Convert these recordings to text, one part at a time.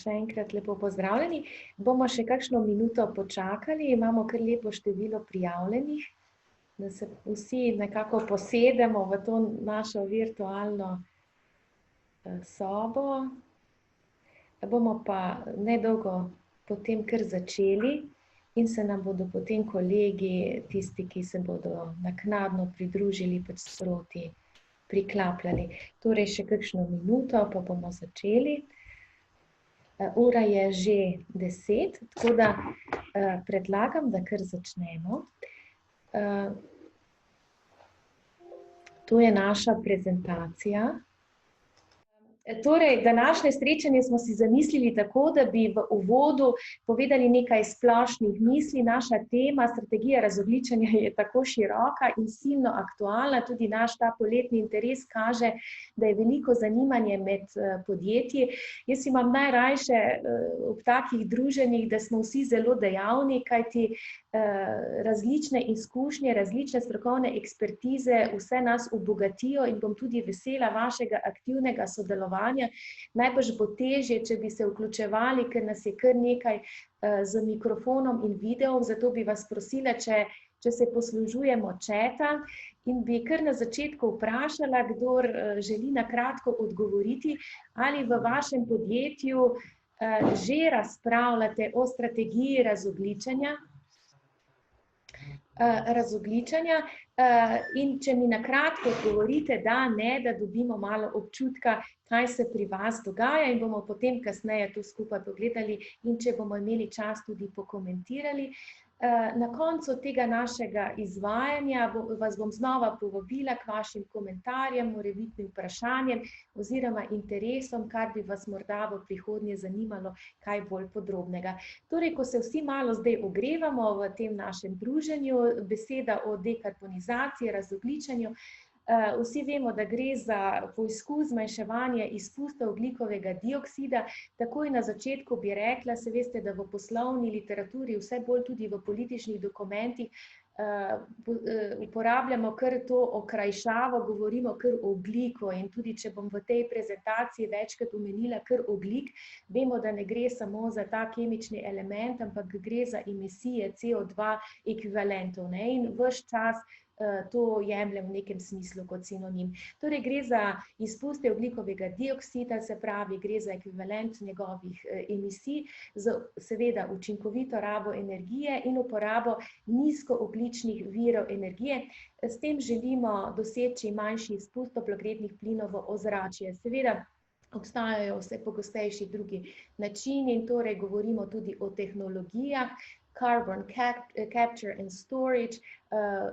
še enkrat lepo pozdravljeni. Bomo še kakšno minuto počakali, imamo kar lepo število prijavljenih, da se vsi nekako posedemo v to našo virtualno sobo. Bomo pa nedolgo potem kar začeli in se nam bodo potem kolegi, tisti, ki se bodo naknadno pridružili, pač sproti priklapljali. Torej še kakšno minuto, pa bomo začeli. Ura je že 10, tako da predlagam, da kar začnemo. To je naša prezentacija. Torej, današnje srečanje smo si zamislili tako, da bi v uvodu povedali nekaj splošnih misli. Naša tema, strategija razogljičenja, je tako široka in silno aktualna. Tudi naš ta poletni interes kaže, da je veliko zanimanje med podjetji. Jaz imam najrajše ob takih druženjih, da smo vsi zelo dejavni, kajti različne izkušnje, različne strokovne ekspertize vse nas obogatijo in bom tudi vesela vašega aktivnega sodelovanja. Najbrž bo težje, če bi se vključevali, ker nas je kar nekaj z mikrofonom in videom, zato bi vas prosila, če se poslužujemo četa, in bi kar na začetku vprašala, kdor želi na kratko odgovoriti, ali v vašem podjetju že razpravljate o strategiji razogljičenja, in če mi na kratko odgovorite da, ne, da dobimo malo občutka, kaj se pri vas dogaja, in bomo potem kasneje to skupaj pogledali in če bomo imeli čas tudi pokomentirali. Na koncu tega našega izvajanja vas bom znova povabila k vašim komentarjem, morebitnim vprašanjem oziroma interesom, kar bi vas morda v prihodnje zanimalo kaj bolj podrobnega. Torej, ko se vsi malo zdaj ogrevamo v tem našem druženju, beseda o dekarbonizaciji, razogljičenju, vsi vemo, da gre za poizkus zmanjševanja izpustov ogljikovega dioksida. Takoj na začetku bi rekla, se veste, da v poslovni literaturi, vse bolj tudi v političnih dokumentih, uporabljamo kar to okrajšavo, govorimo kar ogljiku, in tudi če bom v tej prezentaciji večkrat omenila kar ogljik, vemo, da ne gre samo za ta kemični element, ampak gre za emisije CO2 ekvivalentov, ne, in ves čas to jemljem v nekem smislu kot sinonim. Torej, gre za izpuste ogljikovega dioksida, se pravi, gre za ekvivalent njegovih emisij, z seveda učinkovito rabo energije in uporabo nizkoogljičnih virov energije. S tem želimo doseči manjši izpust toplogrednih plinov v ozračje. Seveda obstajajo vse pogostejši drugi načini in torej govorimo tudi o tehnologijah, carbon capture and storage,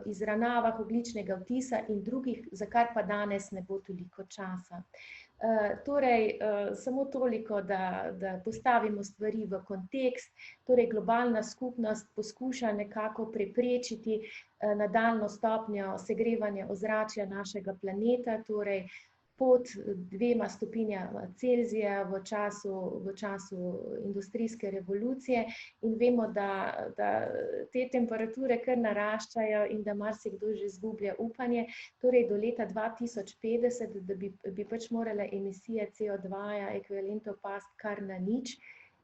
izravnavah ogljičnega odtisa in drugih, za kar pa danes ne bo toliko časa. Torej, samo toliko, da postavimo stvari v kontekst. Torej, globalna skupnost poskuša nekako preprečiti nadaljnjo stopnjo segrevanja ozračja našega planeta, torej pod 2 stopinjama Celzija v času industrijske revolucije, in vemo, da te temperature kar naraščajo in da marsikdo že izgublja upanje. Torej, do leta 2050, da bi pač morale emisije CO2 ekvivalentov pasti kar na nič.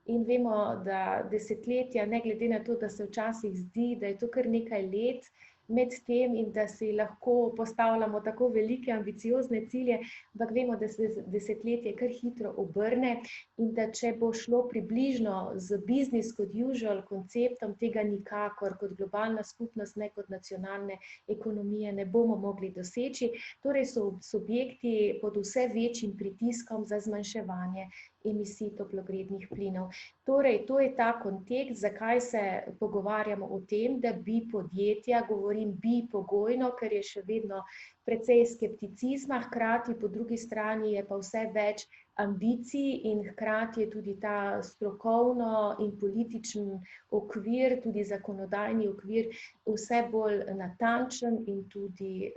In vemo, da desetletja, ne glede na to, da se včasih zdi, da je to kar nekaj let med tem in da si lahko postavljamo tako velike ambiciozne cilje, ampak vemo, da se desetletje kar hitro obrne in da če bo šlo približno z business kot usual konceptom, tega nikakor kot globalna skupnost, ne kot nacionalne ekonomije ne bomo mogli doseči. Torej so subjekti pod vse večjim pritiskom za zmanjševanje emisij toplogrednih plinov. Torej, to je ta kontekst, zakaj se pogovarjamo o tem, da bi podjetja, govorim bi pogojno, ker je še vedno precej skepticizma, hkrati po drugi strani je pa vse več ambicij in hkrati je tudi ta strokovno in političen okvir, tudi zakonodajni okvir, vse bolj natančen in tudi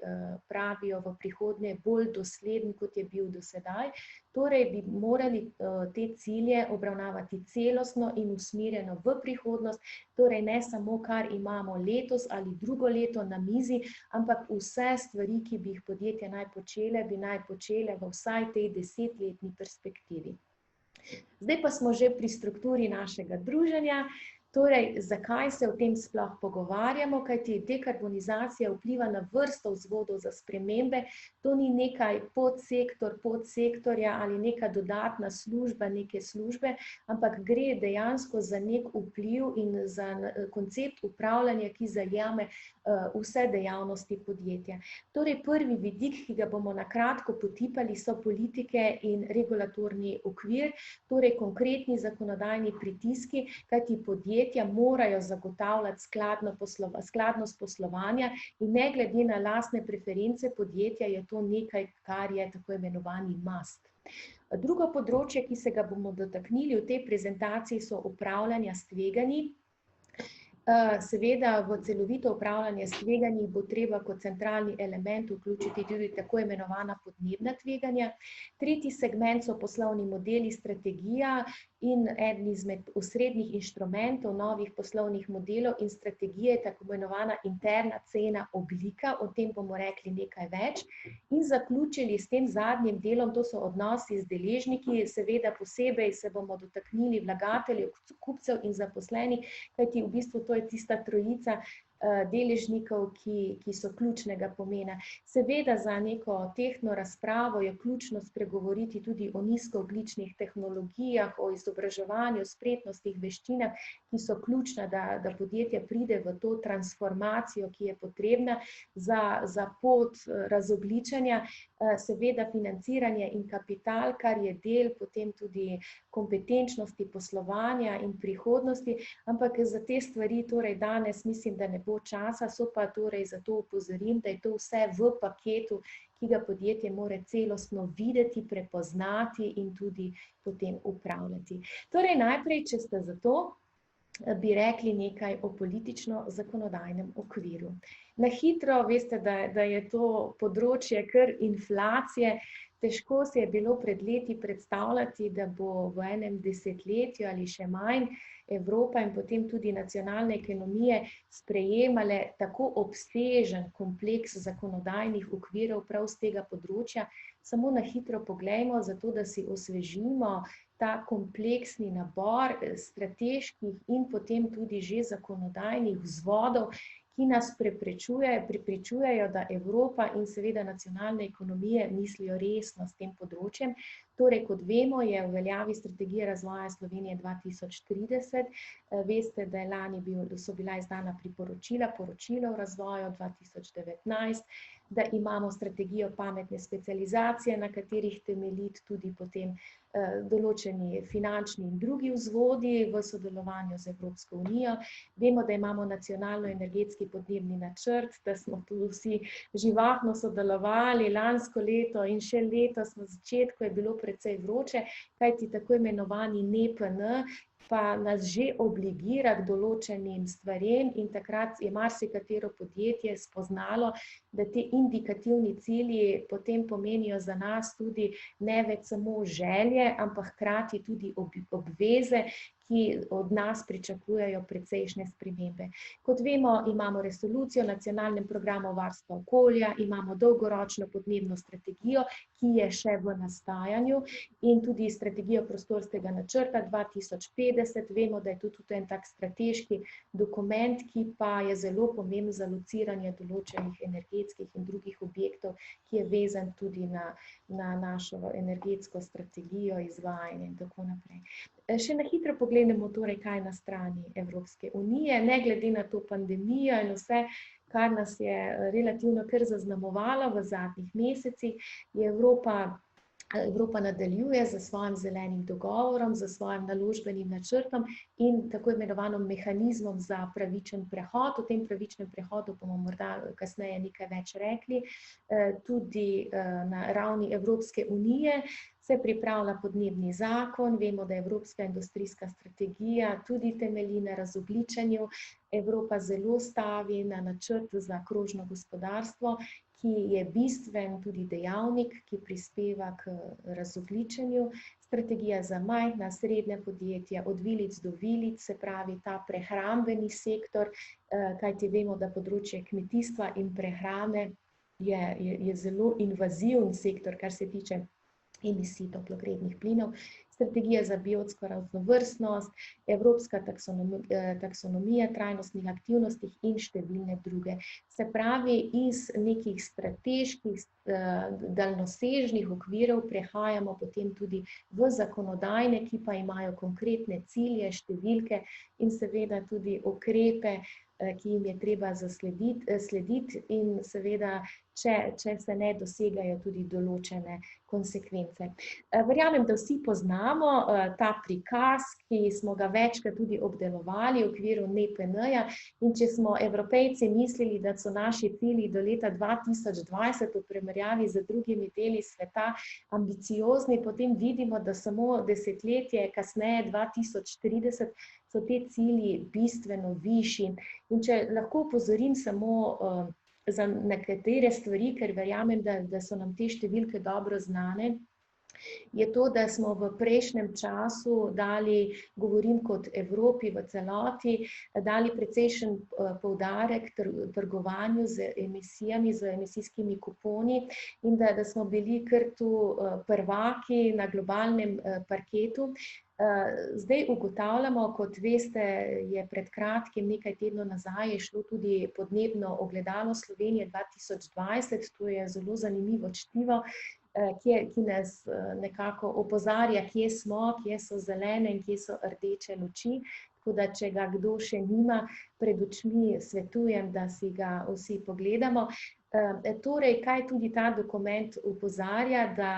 pravijo v prihodnje bolj dosleden, kot je bil do sedaj. Torej bi morali te cilje obravnavati celostno in usmerjeno v prihodnost, torej ne samo, kar imamo letos ali drugo leto na mizi, ampak vse stvari, ki bi jih podjetja naj počele, bi naj počele v vsaj tej 10-letni perspektivi. Zdaj pa smo že pri strukturi našega druženja. Torej, zakaj se o tem sploh pogovarjamo, kajti dekarbonizacija vpliva na vrsto vzvodov za spremembe, to ni nekaj podsektorja ali neka dodatna služba, neke službe, ampak gre dejansko za nek vpliv in za koncept upravljanja, ki zajame vse dejavnosti podjetja. Torej, prvi vidik, ki ga bomo na kratko potipali, so politike in regulatorni okvir, torej konkretni zakonodajni pritiski, kajti podjetja morajo zagotavljati skladnost poslovanja in ne glede na lastne preference podjetja je to nekaj, kar je tako imenovani must. Drugo področje, ki se ga bomo dotaknili v tej prezentaciji, so upravljanja s tveganji. Seveda v celovito upravljanje s tveganji bo treba kot centralni element vključiti tudi tako imenovana podnebna tveganja. Tretji segment so poslovni modeli, strategija in eden izmed osrednjih inštrumentov novih poslovnih modelov in strategije je tako imenovana interna cena oblika, o tem bomo rekli nekaj več. In zaključili s tem zadnjim delom, to so odnosi z deležniki, seveda posebej se bomo dotaknili vlagateljev, kupcev in zaposlenih, kajti v bistvu to je tista trojica deležnikov, ki so ključnega pomena. Seveda za neko tehtno razpravo je ključno spregovoriti tudi o nizkoogljičnih tehnologijah, o izobraževanju, spretnostih, veščinah, ki so ključna, da podjetje pride v to transformacijo, ki je potrebna za pot razogljičenja, seveda financiranje in kapital, kar je del potem tudi kompetenčnosti poslovanja in prihodnosti, ampak za te stvari torej danes mislim, da ne bo časa, so pa torej zato opozorim, da je to vse v paketu, ki ga podjetje mora celostno videti, prepoznati in tudi potem upravljati. Torej najprej, če ste za to, bi rekli nekaj o politično-zakonodajnem okviru. Na hitro, veste, da je to področje kar inflacije, težko se je bilo pred leti predstavljati, da bo v enem desetletju ali še manj Evropa in potem tudi nacionalne ekonomije sprejemale tako obsežen kompleks zakonodajnih okvirov prav z tega področja. Samo na hitro poglejmo, zato da si osvežimo ta kompleksni nabor strateških in potem tudi že zakonodajnih vzvodov, ki nas prepričujejo, da Evropa in seveda nacionalne ekonomije mislijo resno s tem področjem. Torej, kot vemo, je v veljavi strategija razvoja Slovenije 2030. Veste, da je lani so bila izdana priporočila, poročilo o razvoju 2019, da imamo strategijo pametne specializacije, na katerih temelji tudi potem določeni finančni in drugi vzvodi v sodelovanju z Evropsko unijo. Vemo, da imamo nacionalno energetski podnebni načrt, da smo tu vsi živahno sodelovali lansko leto in še letos na začetku je bilo precej vroče, kajti tako imenovani NEPN pa nas že obligira k določenim stvarem in takrat je marsikatero podjetje spoznalo, da te indikativni cilji potem pomenijo za nas tudi ne več samo želje, ampak hkrati tudi obveze, ki od nas pričakujejo precejšnje spremembe. Kot vemo, imamo resolucijo o nacionalnem programu varstva okolja, imamo dolgoročno podnebno strategijo, ki je še v nastajanju in tudi strategijo prostorskega načrta 2050. Vemo, da je to tudi en tak strateški dokument, ki pa je zelo pomemben za lociranje določenih energetskih in drugih objektov, ki je vezan tudi na našo energetsko strategijo, izvajanje in tako naprej. Še na hitro pogledamo torej, kaj na strani Evropske unije, ne glede na to pandemijo in vse, kar nas je relativno kar zaznamovalo v zadnjih mesecih, je Evropa nadaljuje z svojim zelenim dogovorom, z svojim naložbenim načrtom in tako imenovanim mehanizmom za pravičen prehod. O tem pravičnem prehodu bomo morda kasneje nekaj več rekli. Tudi na ravni Evropske unije se pripravlja podnebni zakon, vemo, da je Evropska industrijska strategija tudi temelji na razogljičenju. Evropa zelo stavi na načrt za krožno gospodarstvo, ki je bistven tudi dejavnik, ki prispeva k razogljičenju. Strategija za majhna, srednja podjetja, od vilic do vilic, se pravi ta prehrambeni sektor, kajti vemo, da področje kmetijstva in prehrane je zelo invaziven sektor, kar se tiče emisij toplogrednih plinov. strategija za biotsko raznovrstnost, evropska taksonomija trajnostnih aktivnosti in številne druge. Se pravi, iz nekih strateških, daljnosežnih okvirov prehajamo potem tudi v zakonodajne, ki pa imajo konkretne cilje, številke in seveda tudi ukrepe, ki jim je treba slediti in seveda, če se ne dosegajo tudi določene konsekvence. Verjamem, da vsi poznamo ta prikaz, ki smo ga večkrat tudi obdelovali v okviru NEPN-ja, in če smo Evropejci mislili, da so naši cilji do leta 2020 v primerjavi z drugimi deli sveta ambiciozni, potem vidimo, da samo desetletje kasneje, 2030, so te cilji bistveno višji. In če lahko opozorim samo za nekatere stvari, ker verjamem, da so nam te številke dobro znane, je to, da smo v prejšnjem času dali, govorim kot Evropi v celoti, dali precejšen poudarek trgovanju z emisijami, z emisijskimi kuponi in da smo bili kar tu prvaki na globalnem parketu. Zdaj ugotavljamo, kot veste, je pred kratkim, nekaj tednov nazaj, je šlo tudi podnebno ogledalo Slovenije 2020, to je zelo zanimivo čtivo, ki nas nekako opozarja, kje smo, kje so zelene in kje so rdeče luči. Tako da, če ga kdo še nima pred očmi, svetujem, da si ga vsi pogledamo. Torej, kaj tudi ta dokument opozarja, da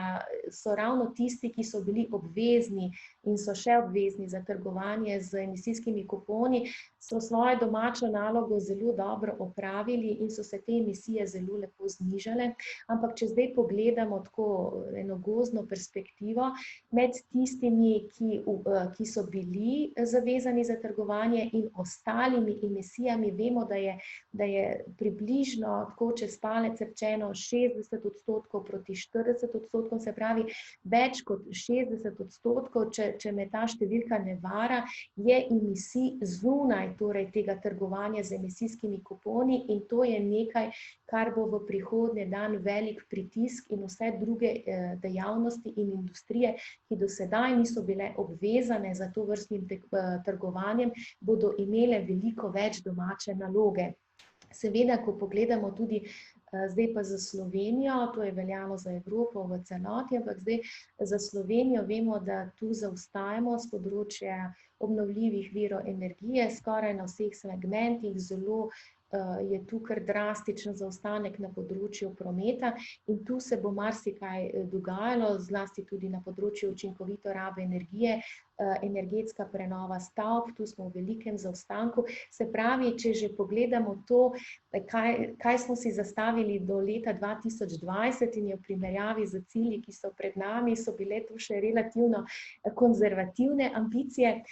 so ravno tisti, ki so bili obvezni in so še obvezni za trgovanje z emisijskimi kuponi, so svojo domačo nalogo zelo dobro opravili in so se te emisije zelo lepo znižale. Ampak, če zdaj pogledamo tako eno gozdno perspektivo, med tistimi, ki so bili zavezani za trgovanje in ostalimi emisijami, vemo, da je približno tako čez palec rečeno 60% proti 40%, se pravi več kot 60%, če me ta številka ne vara, je emisij zunaj torej tega trgovanja z emisijskimi kuponi in to je nekaj, kar bo v prihodnje dan velik pritisk in vse druge dejavnosti in industrije, ki do sedaj niso bile obvezane za tovrstnim trgovanjem, bodo imele veliko več domače naloge. Seveda, ko pogledamo tudi zdaj pa za Slovenijo, to je veljalo za Evropo v celoti, ampak zdaj za Slovenijo vemo, da tu zaostajamo s področja obnovljivih virov energije, skoraj na vseh segmentih, zelo je tu kar drastičen zaostanek na področju prometa in tu se bo marsikaj dogajalo, zlasti tudi na področju učinkovite rabe energije, energetska prenova stavb, tu smo v velikem zaostanku. Se pravi, če že pogledamo to, kaj smo si zastavili do leta 2020 in je v primerjavi z cilji, ki so pred nami, so bile to še relativno konzervativne ambicije.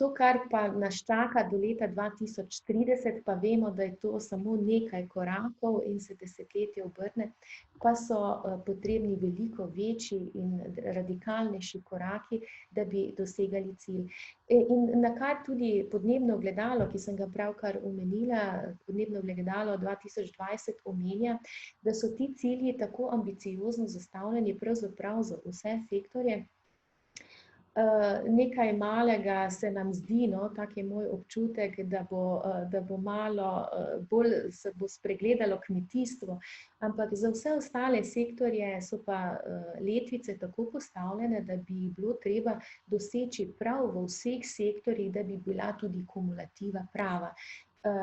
To, kar pa nas čaka do leta 2030, pa vemo, da je to samo nekaj korakov in se desetletje obrne, pa so potrebni veliko večji in radikalnejši koraki, da bi dosegali cilj. In na kar tudi podnebno ogledalo, ki sem ga pravkar omenila, podnebno ogledalo 2020 omenja, da so ti cilji tako ambiciozno zastavljeni pravzaprav za vse sektorje. Nekaj malega se nam zdi, tak je moj občutek, da bo malo bolj se bo spregledalo kmetijstvo, ampak za vse ostale sektorje so pa letvice tako postavljene, da bi bilo treba doseči prav v vseh sektorjih, da bi bila tudi kumulativa prava.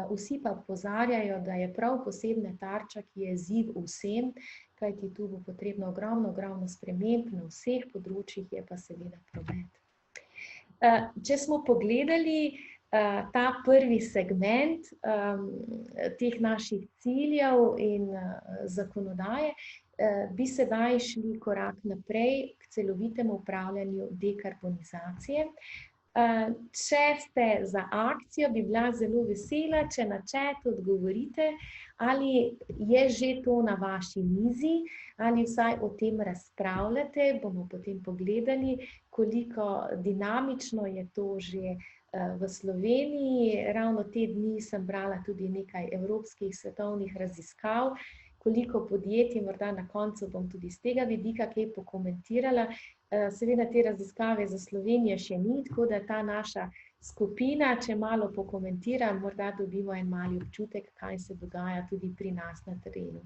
Vsi pa opozarjajo, da je prav posebna tarča, ki je izziv vsem, kajti tu bo potrebno ogromno sprememb na vseh področjih, je pa seveda promet. Če smo pogledali ta prvi segment teh naših ciljev in zakonodaje, bi sedaj šli korak naprej k celovitemu upravljanju dekarbonizacije. Če ste za akcijo, bi bila zelo vesela, če na chatu odgovorite, ali je že to na vaši mizi, ali vsaj o tem razpravljate, bomo potem pogledali, koliko dinamično je to že v Sloveniji. Ravno te dni sem brala tudi nekaj evropskih svetovnih raziskav, koliko podjetij, morda na koncu bom tudi z tega vidika kaj pokomentirala. Seveda te raziskave za Slovenijo še ni, tako da ta naša skupina, če malo pokomentira, morda dobimo en mali občutek, kaj se dogaja tudi pri nas na terenu.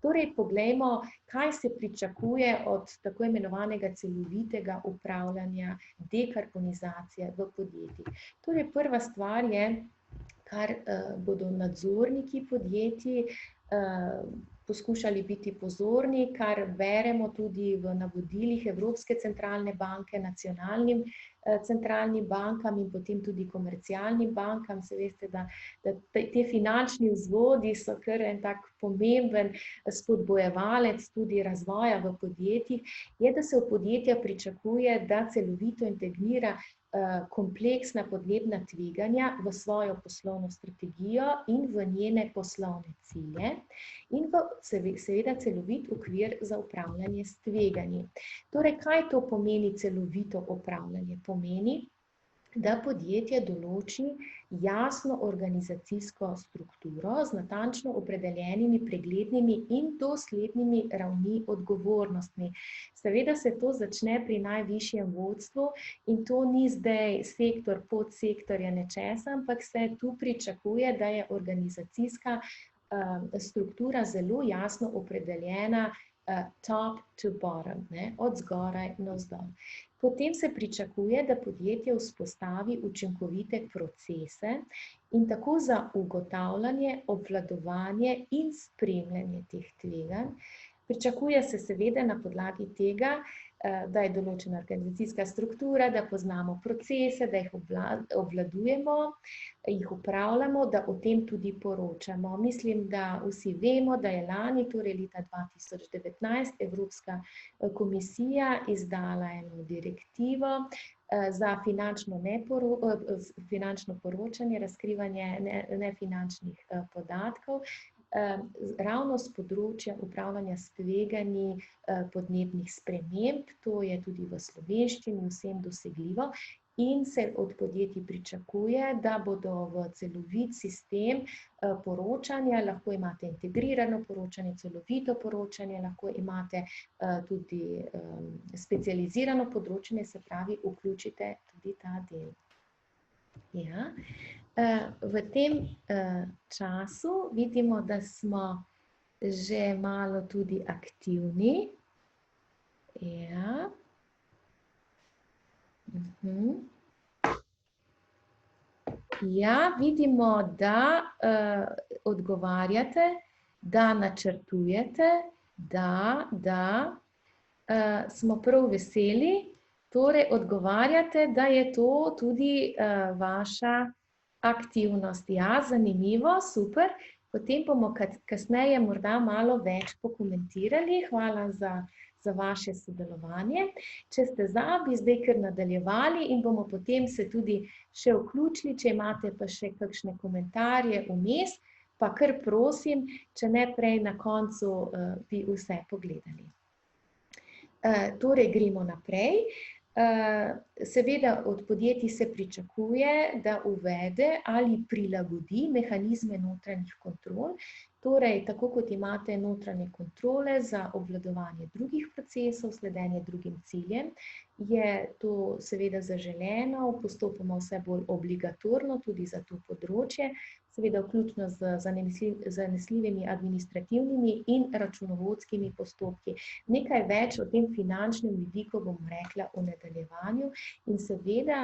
Torej, poglejmo, kaj se pričakuje od tako imenovanega celovitega upravljanja dekarbonizacije v podjetjih. Torej, prva stvar je, kar bodo nadzorniki podjetij poskušali biti pozorni, kar beremo tudi v navodilih Evropske centralne banke, nacionalnim centralnim bankam in potem tudi komercialnim bankam. Se veste, da te finančni vzvodi so kar en tak pomemben spodbojevalec tudi razvoja v podjetjih, je, da se v podjetja pričakuje, da celovito integrira kompleksna podnebna tveganja v svojo poslovno strategijo in v njene poslovne cilje in v seveda celovit okvir za upravljanje s tveganji. Torej, kaj to pomeni celovito upravljanje? Pomeni, da podjetje določi jasno organizacijsko strukturo z natančno opredeljenimi, preglednimi in doslednimi ravni odgovornostmi. Seveda se to začne pri najvišjem vodstvu in to ni zdaj sektor, podsektorja nečesa, ampak se tu pričakuje, da je organizacijska struktura zelo jasno opredeljena top to bottom, od zgoraj navzdol. Potem se pričakuje, da podjetje vzpostavi učinkovite procese in tako za ugotavljanje, obvladovanje in spremljanje teh tveganj. Pričakuje se seveda na podlagi tega, da je določena organizacijska struktura, da poznamo procese, da jih obvladujemo, jih upravljamo, da o tem tudi poročamo. Mislim, da vsi vemo, da je lani, torej leta 2019, Evropska komisija izdala eno direktivo za finančno poročanje, razkrivanje nefinančnih podatkov, ravno z področja upravljanja s tveganji podnebnih sprememb. To je tudi v slovenščini vsem dosegljivo in se od podjetij pričakuje, da bodo v celovit sistem poročanja, lahko imate integrirano poročanje, celovito poročanje, lahko imate tudi specializirano področje, se pravi, vključite tudi ta del. Ja. V tem času vidimo, da smo že malo tudi aktivni. Ja. Ja, vidimo, da odgovarjate, da načrtujete, da smo prav veseli. Torej, odgovarjate, da je to tudi vaša aktivnost. Ja, zanimivo, super. Potem bomo kasneje morda malo več pokomentirali. Hvala za vaše sodelovanje. Če ste za, bi zdaj kar nadaljevali in bomo potem se tudi še vključili, če imate pa še kakšne komentarje vmes, pa kar prosim, če ne prej na koncu bi vse pogledali. Torej, gremo naprej. Seveda od podjetij se pričakuje, da uvede ali prilagodi mehanizme notranjih kontrol. Torej, tako kot imate notranje kontrole za obvladovanje drugih procesov, sledenje drugim ciljem, je to seveda zaželeno, postopoma vse bolj obligatorno tudi za to področje, seveda vključno z zanesljivimi administrativnimi in računovodskimi postopki. Nekaj več o tem finančnem vidiku bom rekla v nadaljevanju in seveda,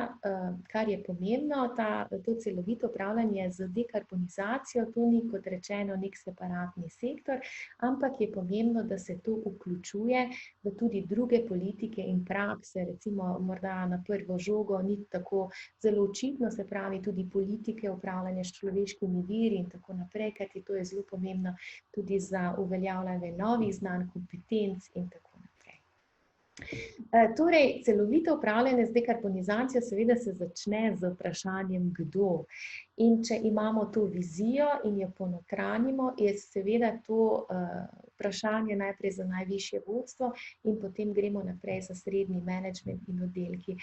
kar je pomembno, to celovito upravljanje z dekarbonizacijo, to ni kot rečeno nek separatni sektor, ampak je pomembno, da se to vključuje v tudi druge politike in prakse, recimo morda na prvo žogo ni tako zelo očitno, se pravi tudi politike upravljanja s človeškimi viri in tako naprej, kajti to je zelo pomembno tudi za uveljavljanje novih znanj, kompetenc in tako naprej. Torej, celovito upravljanje z dekarbonizacijo seveda se začne z vprašanjem kdo. In če imamo to vizijo in jo ponotranjimo, je seveda to vprašanje najprej za najvišje vodstvo in potem gremo naprej za srednji menedžment in oddelki.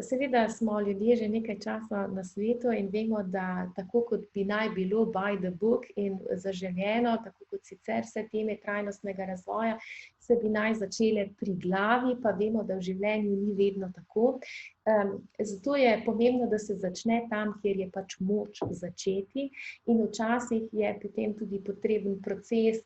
Seveda smo ljudje že nekaj časa na svetu in vemo, da tako kot bi naj bilo by the book in zaželjeno, tako kot sicer vse teme trajnostnega razvoja, se bi naj začele pri glavi, pa vemo, da v življenju ni vedno tako. Zato je pomembno, da se začne tam, kjer je pač moč začeti, in včasih je potem tudi potreben proces,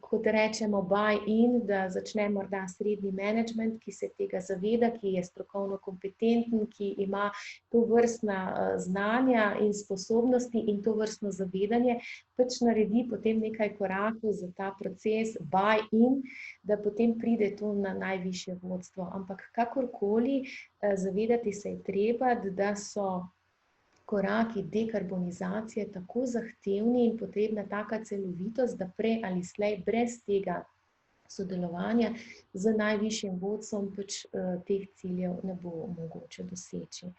kot rečemo buy-in, da začne morda srednji menedžment, ki se tega zaveda, ki je strokovno kompetenten, ki ima tovrstna znanja in sposobnosti in tovrstno zavedanje, pač naredi potem nekaj korakov za ta proces buy-in, da potem pride to na najvišje vodstvo. Ampak kakorkoli, zavedati se je treba, da so koraki dekarbonizacije tako zahtevni in potrebna taka celovitost, da prej ali slej brez tega sodelovanja z najvišjim vodstvom pač teh ciljev ne bo mogoče doseči.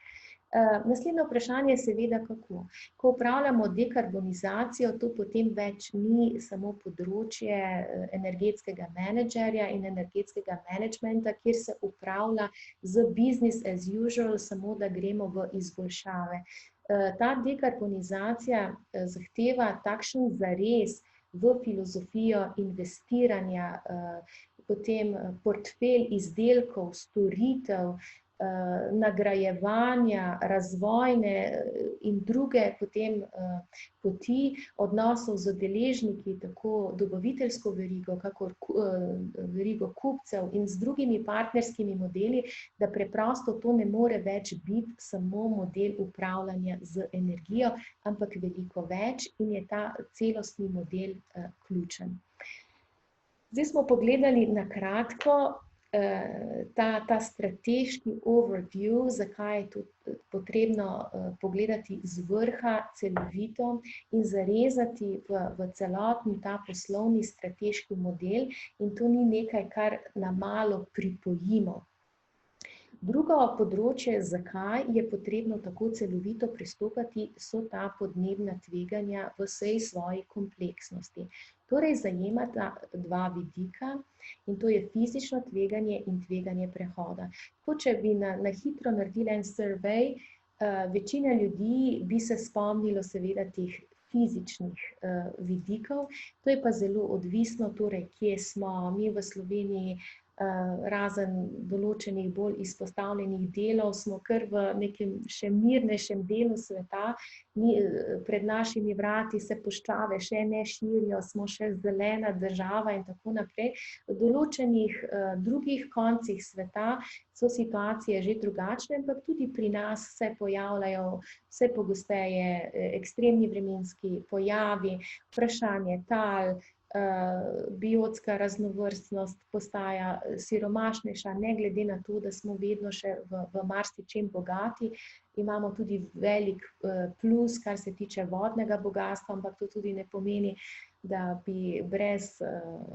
Naslednje vprašanje je seveda kako. Ko upravljamo dekarbonizacijo, to potem več ni samo področje energetskega menedžerja in energetskega menedžmenta, kjer se upravlja z business as usual, samo da gremo v izboljšave. Ta dekarbonizacija zahteva takšen zarez v filozofijo investiranja, potem portfelj izdelkov, storitev, nagrajevanja, razvojne in druge potem poti odnosov z deležniki, tako dobaviteljsko verigo, kakor verigo kupcev in z drugimi partnerskimi modeli, da preprosto to ne more več biti samo model upravljanja z energijo, ampak veliko več in je ta celostni model ključen. Zdaj smo pogledali na kratko ta strateški overview, zakaj je to potrebno pogledati z vrha celovito in zarezati v celotni ta poslovni strateški model, in to ni nekaj, kar na malo pripojimo. Drugo področje, zakaj je potrebno tako celovito pristopati, so ta podnebna tveganja v vsej svoji kompleksnosti. Torej zajemata dva vidika, in to je fizično tveganje in tveganje prehoda. Tako, če bi na hitro naredili en survey, večina ljudi bi se spomnilo seveda teh fizičnih vidikov, to je pa zelo odvisno, torej kje smo. Mi v Sloveniji, razen določenih bolj izpostavljenih delov, smo kar v nekem še mirnejšem delu sveta. Pred našimi vrati se puščave še ne širijo, smo še zelena država in tako naprej. V določenih drugih koncih sveta so situacije že drugačne, ampak tudi pri nas se pojavljajo vse pogosteje ekstremni vremenski pojavi, vprašanje tal, biotska raznovrstnost postaja siromašnejša, ne glede na to, da smo vedno še v marsičem bogati. Imamo tudi velik plus, kar se tiče vodnega bogastva, ampak to tudi ne pomeni, da bi brez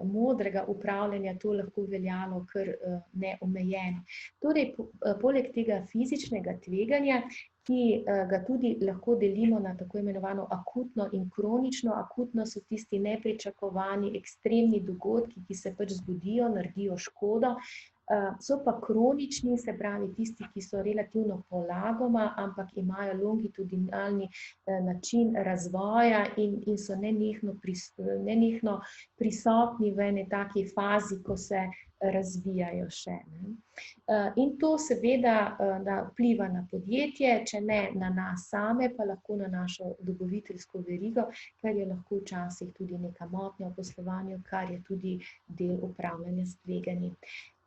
modrega upravljanja to lahko veljalo kar neomejeno. Torej, poleg tega fizičnega tveganja, ki ga tudi lahko delimo na tako imenovano akutno in kronično. Akutno so tisti nepričakovani ekstremni dogodki, ki se pač zgodijo, naredijo škodo. So pa kronični, se pravi tisti, ki so relativno polagoma, ampak imajo longitudinalni način razvoja in so nenehno prisotni v eni taki fazi, ko se razvijajo še. In to seveda vpliva na podjetje, če ne na nas same, pa lahko na našo dobaviteljsko verigo, kar je lahko včasih tudi neka motnja v poslovanju, kar je tudi del upravljanja s tveganji.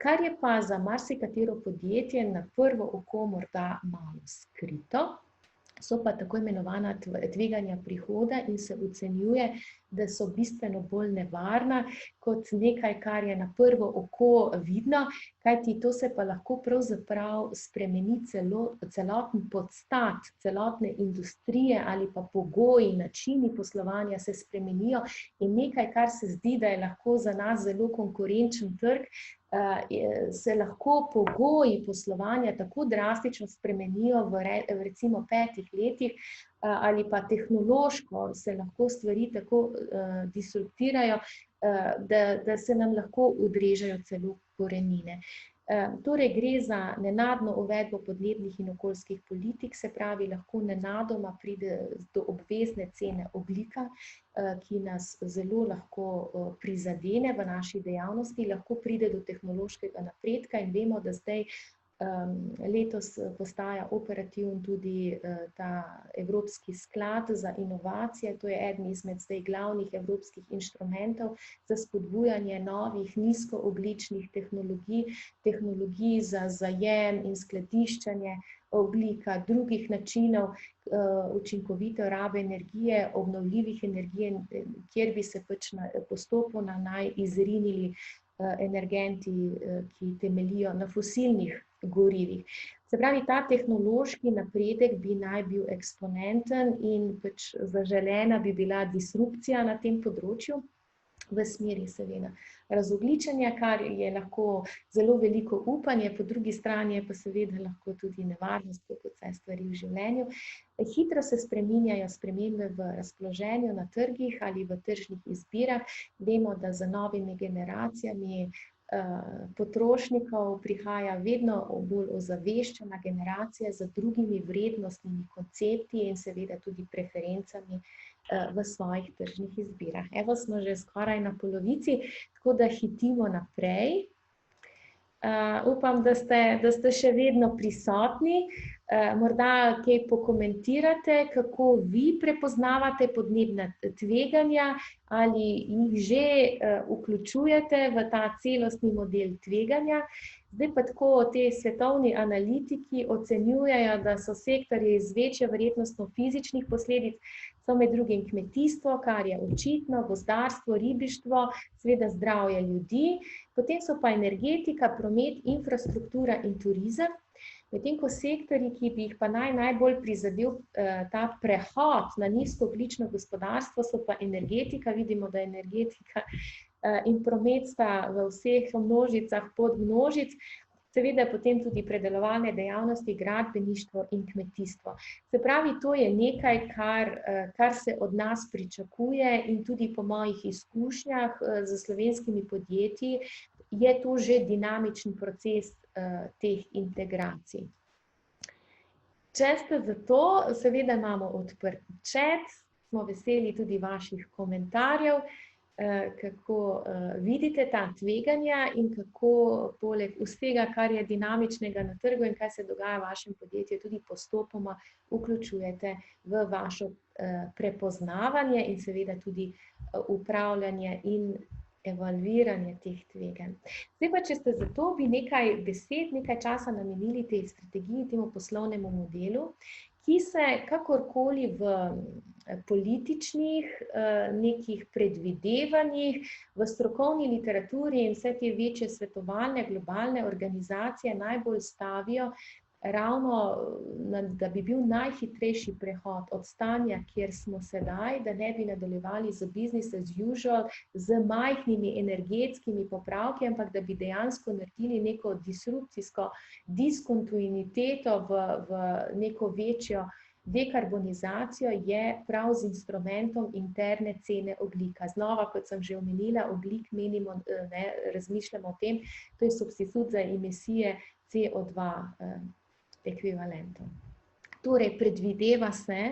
Kar je pa za marsikatero podjetje na prvo oko morda malo skrito, so pa tako imenovana tveganja prihoda in se ocenjuje, da so bistveno bolj nevarna kot nekaj, kar je na prvo oko vidno, kajti to se pa lahko pravzaprav spremeni celoten podstat, celotne industrije ali pa pogoji, načini poslovanja se spremenijo in nekaj, kar se zdi, da je lahko za nas zelo konkurenčen trg, se lahko pogoji poslovanja tako drastično spremenijo v recimo 5 letih, ali pa tehnološko se lahko stvari tako disruptirajo, da se nam lahko odrežejo celo korenine. Torej gre za nenadno uvedbo podnebnih in okoljskih politik, se pravi, lahko nenadoma pride do obvezne cene ogljika, ki nas zelo lahko prizadene v naši dejavnosti, lahko pride do tehnološkega napredka in vemo, da zdaj letos postaja operativen tudi ta Evropski sklad za inovacije. To je eden izmed zdaj glavnih evropskih inštrumentov za spodbujanje novih nizkoogljičnih tehnologij za zajem in skladiščenje ogljika, drugih načinov učinkovite rabe energije, obnovljivih energij, kjer bi se pač postopoma naj izrinili energenti, ki temeljijo na fosilnih gorivih. Se pravi, ta tehnološki napredek bi naj bil eksponenten in pač zaželena bi bila disrupcija na tem področju v smeri seveda razogljičenja, kar je lahko zelo veliko upanje, po drugi strani je pa seveda lahko tudi nevarnost, kot vse stvari v življenju. Hitro se spreminjajo spremembe v razpoloženju na trgih ali v tržnih izbirah. Vemo, da za novimi generacijami potrošnikov prihaja vedno bolj ozaveščena generacija z drugimi vrednostnimi koncepti in seveda tudi preferencami v svojih tržnih izbirah. Evo, smo že skoraj na polovici, tako da hitimo naprej. Upam, da ste še vedno prisotni. Morda kaj pokomentirate, kako vi prepoznavate podnebna tveganja ali jih že vključujete v ta celostni model tveganja. Zdaj pa tako te svetovni analitiki ocenjujejo, da so sektorji z večjo verjetnostjo fizičnih posledic, so med drugim kmetijstvo, kar je očitno, gozdarstvo, ribištvo, seveda zdravje ljudi, potem so pa energetika, promet, infrastruktura in turizem. Medtem ko sektorji, ki bi jih pa najbolj prizadel ta prehod na nizkoogljično gospodarstvo, so pa energetika. Vidimo, da energetika in promet sta v vseh množicah podmnožic, seveda potem tudi predelovalne dejavnosti, gradbeništvo in kmetijstvo. Se pravi, to je nekaj, kar se od nas pričakuje in tudi po mojih izkušnjah z slovenskimi podjetji je to že dinamičen proces teh integracij. Če ste za to, seveda imamo odprt chat, smo veseli tudi vaših komentarjev, kako vidite ta tveganja in kako poleg vsega, kar je dinamičnega na trgu in kaj se dogaja v vašem podjetju, tudi postopoma vključujete v vašo prepoznavanje in seveda tudi upravljanje in evalviranje teh tveganj. Zdaj pa, če ste za to, bi nekaj besed, nekaj časa namenili tej strategiji, temu poslovnemu modelu, ki se kakorkoli v političnih nekih predvidevanjih, v strokovni literaturi in vse te večje svetovalne, globalne organizacije najbolj stavijo ravno, da bi bil najhitrejši prehod od stanja, kjer smo sedaj, da ne bi nadaljevali z business as usual, z majhnimi energetskimi popravki, ampak da bi dejansko naredili neko disrupcijsko diskontinuiteto v neko večjo dekarbonizacijo, je prav z instrumentom interne cene ogljika. Znova, kot sem že omenila, ogljik menimo, razmišljamo o tem, to je substitut za emisije CO2 ekvivalentov. Torej, predvideva se,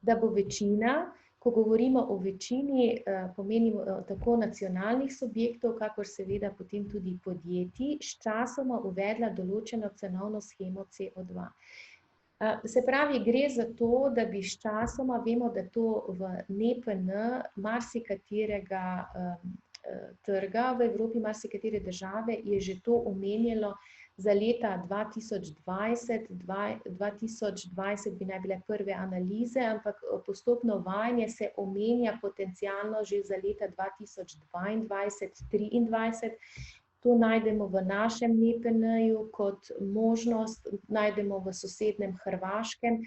da bo večina, ko govorimo o večini, pomenimo tako nacionalnih subjektov, kakor seveda potem tudi podjetij, sčasoma uvedla določeno cenovno shemo CO2. Se pravi, gre za to, da bi sčasoma, vemo, da to v NEPN marsikaterega trga v Evropi, marsikatere države je že to omenjalo za leta 2020. 2020 bi naj bile prve analize, ampak postopno uvajanje se omenja potencialno že za leta 2022-2023. To najdemo v našem NEPN-ju kot možnost, najdemo v sosednjem Hrvaškem.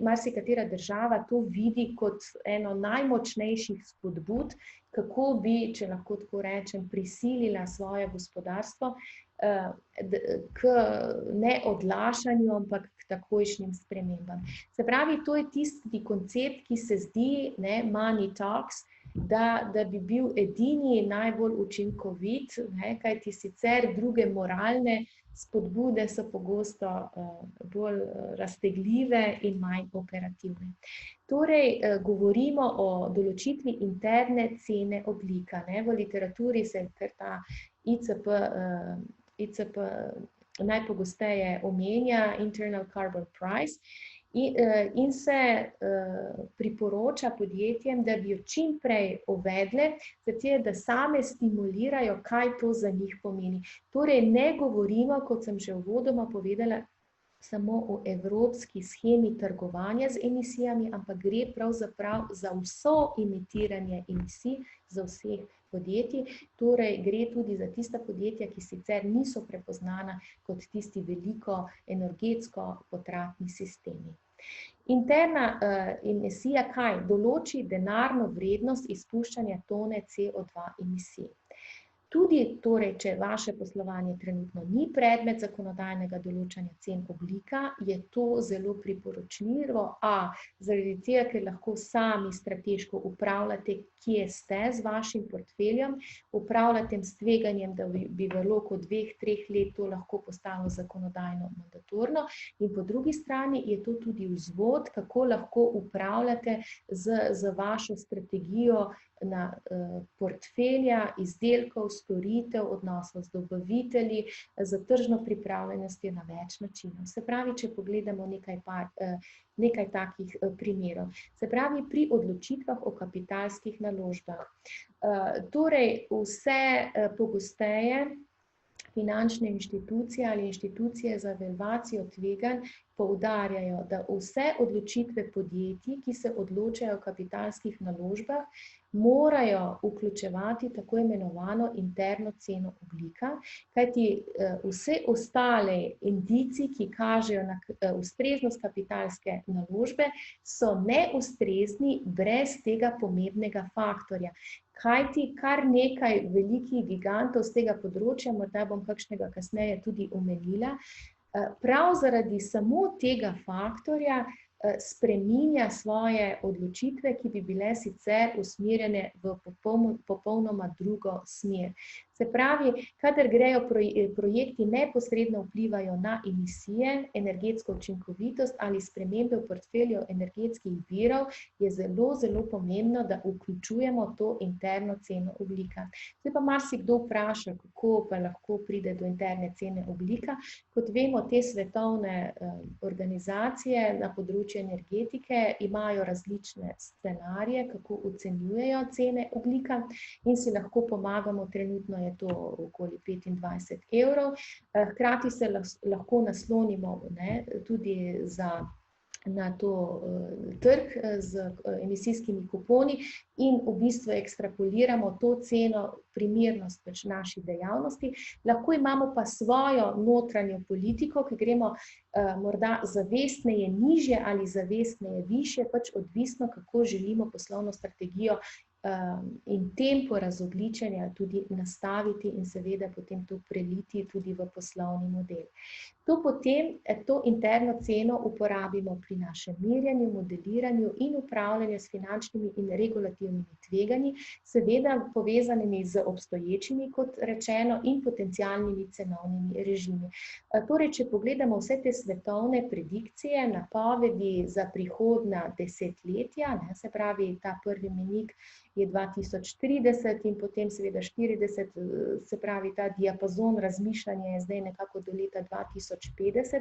Marsikatera država to vidi kot eno najmočnejših spodbud, kako bi, če lahko tako rečem, prisilila svoje gospodarstvo k neodlašanju, ampak k takojšnjim spremembam. Se pravi, to je tisti koncept, ki se zdi, ne, money talks, da bi bil edini najbolj učinkovit, ne, kajti sicer druge moralne spodbude so pogosto bolj raztegljive in manj operativne. Torej, govorimo o določitvi interne cene ogljika, ne. V literaturi se kar ta ICP najpogosteje omenja, Internal Carbon Price, in se priporoča podjetjem, da bi jo čim prej uvedle, zato da same stimulirajo, kaj to za njih pomeni. Torej, ne govorimo, kot sem že uvodoma povedala, samo o evropski shemi trgovanja z emisijami, ampak gre pravzaprav za vso emitiranje emisij, za vseh podjetij, torej gre tudi za tista podjetja, ki sicer niso prepoznana kot tisti veliko energetsko potratni sistemi. Interna emisija kaj? Določi denarno vrednost izpuščanja tone CO2 emisij. Tudi, torej, če vaše poslovanje trenutno ni predmet zakonodajnega določanja cen ogljika, je to zelo priporočljivo, zaradi tega, ker lahko sami strateško upravljate, kje ste z vašim portfeljem, upravljate s tveganjem, da bi v roku 2-3 let to lahko postalo zakonodajno mandatorno, in po drugi strani je to tudi vzvod, kako lahko upravljate z vašo strategijo na portfelja, izdelkov, storitev, odnosov z dobavitelji, z tržno pripravljenostjo na več načinov. Se pravi, če pogledamo nekaj takih primerov. Se pravi, pri odločitvah o kapitalskih naložbah. Torej, vse pogosteje finančne inštitucije ali inštitucije za evalvacijo tveganj poudarjajo, da vse odločitve podjetij, ki se odločajo o kapitalskih naložbah, morajo vključevati tako imenovano interno ceno ogljika, kajti vse ostale indici, ki kažejo na ustreznost kapitalske naložbe, so neustrezni brez tega pomembnega faktorja. Kajti kar nekaj velikih gigantov z tega področja, morda bom kakšnega kasneje tudi omenila, prav zaradi samo tega faktorja spreminja svoje odločitve, ki bi bile sicer usmerjene v popolnoma drugo smer. Se pravi, kadar grejo projekti neposredno vplivajo na emisije, energetsko učinkovitost ali spremembe v portfelju energetskih virov, je zelo, zelo pomembno, da vključujemo to interno ceno ogljika. Zdaj pa marsikdo vpraša, kako pa lahko pride do interne cene ogljika. Kot vemo, te svetovne organizacije na področju energetike imajo različne scenarije, kako ocenjujejo cene ogljika, in si lahko pomagamo, trenutno je to okoli 25 evrov. Hkrati se lahko naslonimo, ne, tudi na to trg z emisijskimi kuponi in v bistvu ekstrapoliramo to ceno, primernost pač naši dejavnosti. Lahko imamo pa svojo notranjo politiko, ki gremo morda zavestneje nižje ali zavestneje višje, pač odvisno, kako želimo poslovno strategijo in tempo razogljičenja tudi nastaviti in seveda potem to preliti tudi v poslovni model. To interno ceno uporabimo pri našem merjenju, modeliranju in upravljanju s finančnimi in regulativnimi tveganji, seveda povezanimi z obstoječimi, kot rečeno, in potencialnimi cenovnimi režimi. Torej, če pogledamo vse te svetovne predikcije, napovedi za prihodnja desetletja, ne, se pravi, ta prvi mejnik je 2030 in potem seveda 40, se pravi, ta diapazon razmišljanja je zdaj nekako do leta 2050,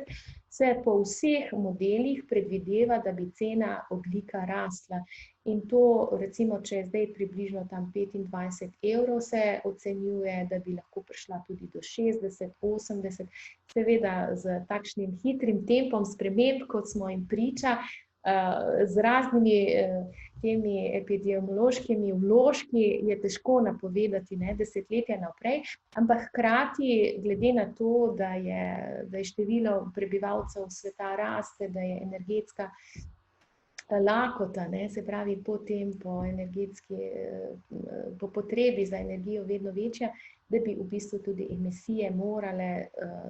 se po vseh modelih predvideva, da bi cena ogljika rasla. In to, recimo, če je zdaj približno tam 25 evrov, se ocenjuje, da bi lahko prišla tudi do 60, 80, seveda z takšnim hitrim tempom sprememb, kot smo jim priča, z raznimi temi epidemiološkimi vložki je težko napovedati, ne, desetletja naprej, ampak hkrati, glede na to, da je število prebivalcev sveta raste, da je energetska lakota, ne, se pravi, po potrebi za energijo vedno večja, da bi v bistvu tudi emisije morale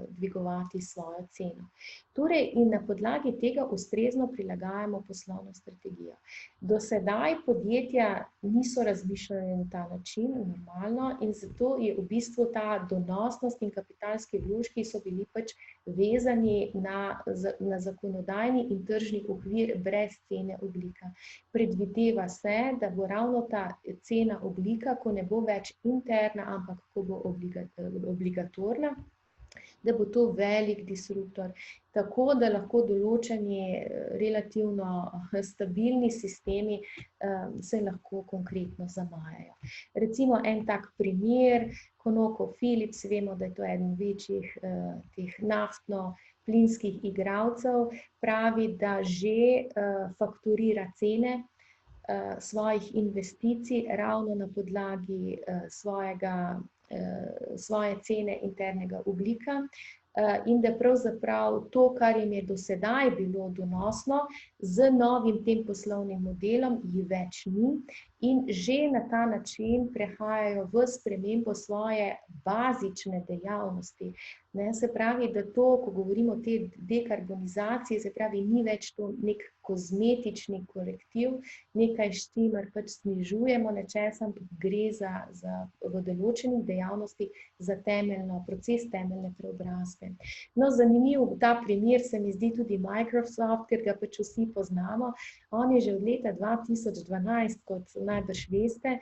dvigovati svojo ceno. Torej, in na podlagi tega ustrezno prilagajamo poslovno strategijo. Do sedaj podjetja niso razmišljala na ta način, normalno, in zato je v bistvu ta donosnost in kapitalski vložki so bili pač vezani na zakonodajni in tržni okvir brez cene ogljika. Predvideva se, da bo ravno ta cena ogljika, ko ne bo več interna, ampak ko bo obligatorna, da bo to velik disruptor, tako da lahko določeni relativno stabilni sistemi se lahko konkretno zamajajo. Recimo en tak primer, ConocoPhillips, vemo, da je to eden večjih teh naftno-plinskih igralcev, pravi, da že fakturira cene svojih investicij ravno na podlagi svoje cene internega ogljika in da pravzaprav to, kar jim je do sedaj bilo donosno, z novim tem poslovnim modelom ji več ni in že na ta način prehajajo v spremembo svoje bazične dejavnosti. Se pravi, da to, ko govorimo o tej dekarbonizaciji, se pravi, ni več to nek kozmetični korektiv, nekaj, s čimer pač snižujemo nečesa, gre v določenih dejavnostih za proces temeljne preobrazbe. No, zanimiv ta primer se mi zdi tudi Microsoft, ker ga pač vsi poznamo. Oni že od leta 2012, kot najbrž veste,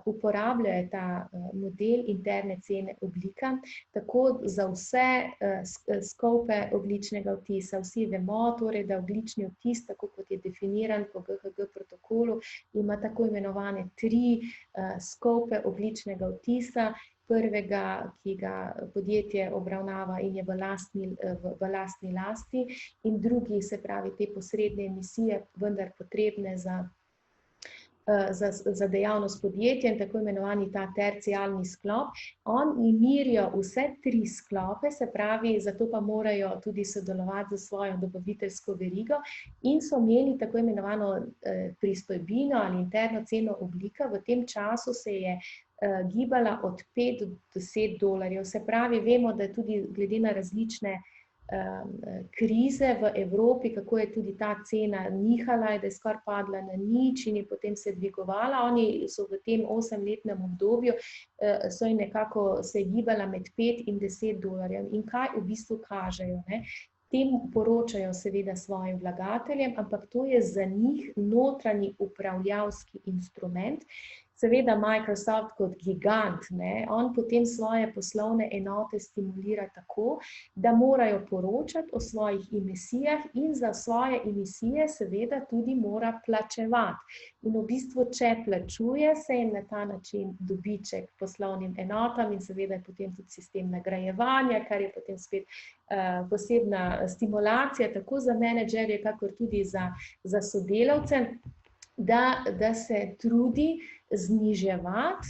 uporabljajo ta model interne cene ogljika, tako za vse skope ogljičnega odtisa. Vsi vemo, torej, da ogljični odtis, tako kot je definiran po GHG protokolu, ima tako imenovane 3 skope ogljičnega odtisa. Prvega, ki ga podjetje obravnava in je v lastni lasti, in drugi, se pravi, te posredne emisije, vendar potrebne za dejavnost podjetja in tako imenovani ta tercialni sklop. Oni merijo vse 3 sklope, se pravi, zato pa morajo tudi sodelovati z svojo dobaviteljsko verigo in so imeli tako imenovano pristojbino ali interno ceno ogljika. V tem času se je gibala od $5 do $10. Se pravi, vemo, da tudi glede na različne krize v Evropi, kako je tudi ta cena nihala, da je skoraj padla na nič in je potem se dvigovala. Oni so v tem 8-letnem obdobju so jim nekako se gibala med $5 in $10. In kaj v bistvu kažejo, ne? Tem poročajo seveda svojim vlagateljem, ampak to je za njih notranji upravljavski instrument. Seveda Microsoft kot gigant, on potem svoje poslovne enote stimulira tako, da morajo poročati o svojih emisijah in za svoje emisije seveda tudi mora plačevati. In v bistvu, če plačuje, se jim na ta način dobiček poslovnim enotam in seveda je potem tudi sistem nagrajevanja, kar je potem spet posebna stimulacija tako za menedžerje, kakor tudi za sodelavce, da se trudi zniževati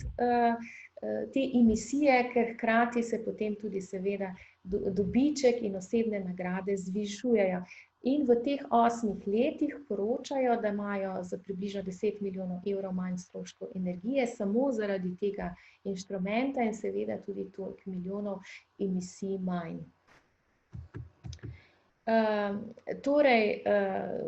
te emisije, ker hkrati se potem tudi seveda dobiček in osebne nagrade zvišujejo. In v teh 8 letih poročajo, da imajo za približno 10 milijonov evrov manj stroškov energije, samo zaradi tega inštrumenta in seveda tudi toliko milijonov emisij manj. Torej,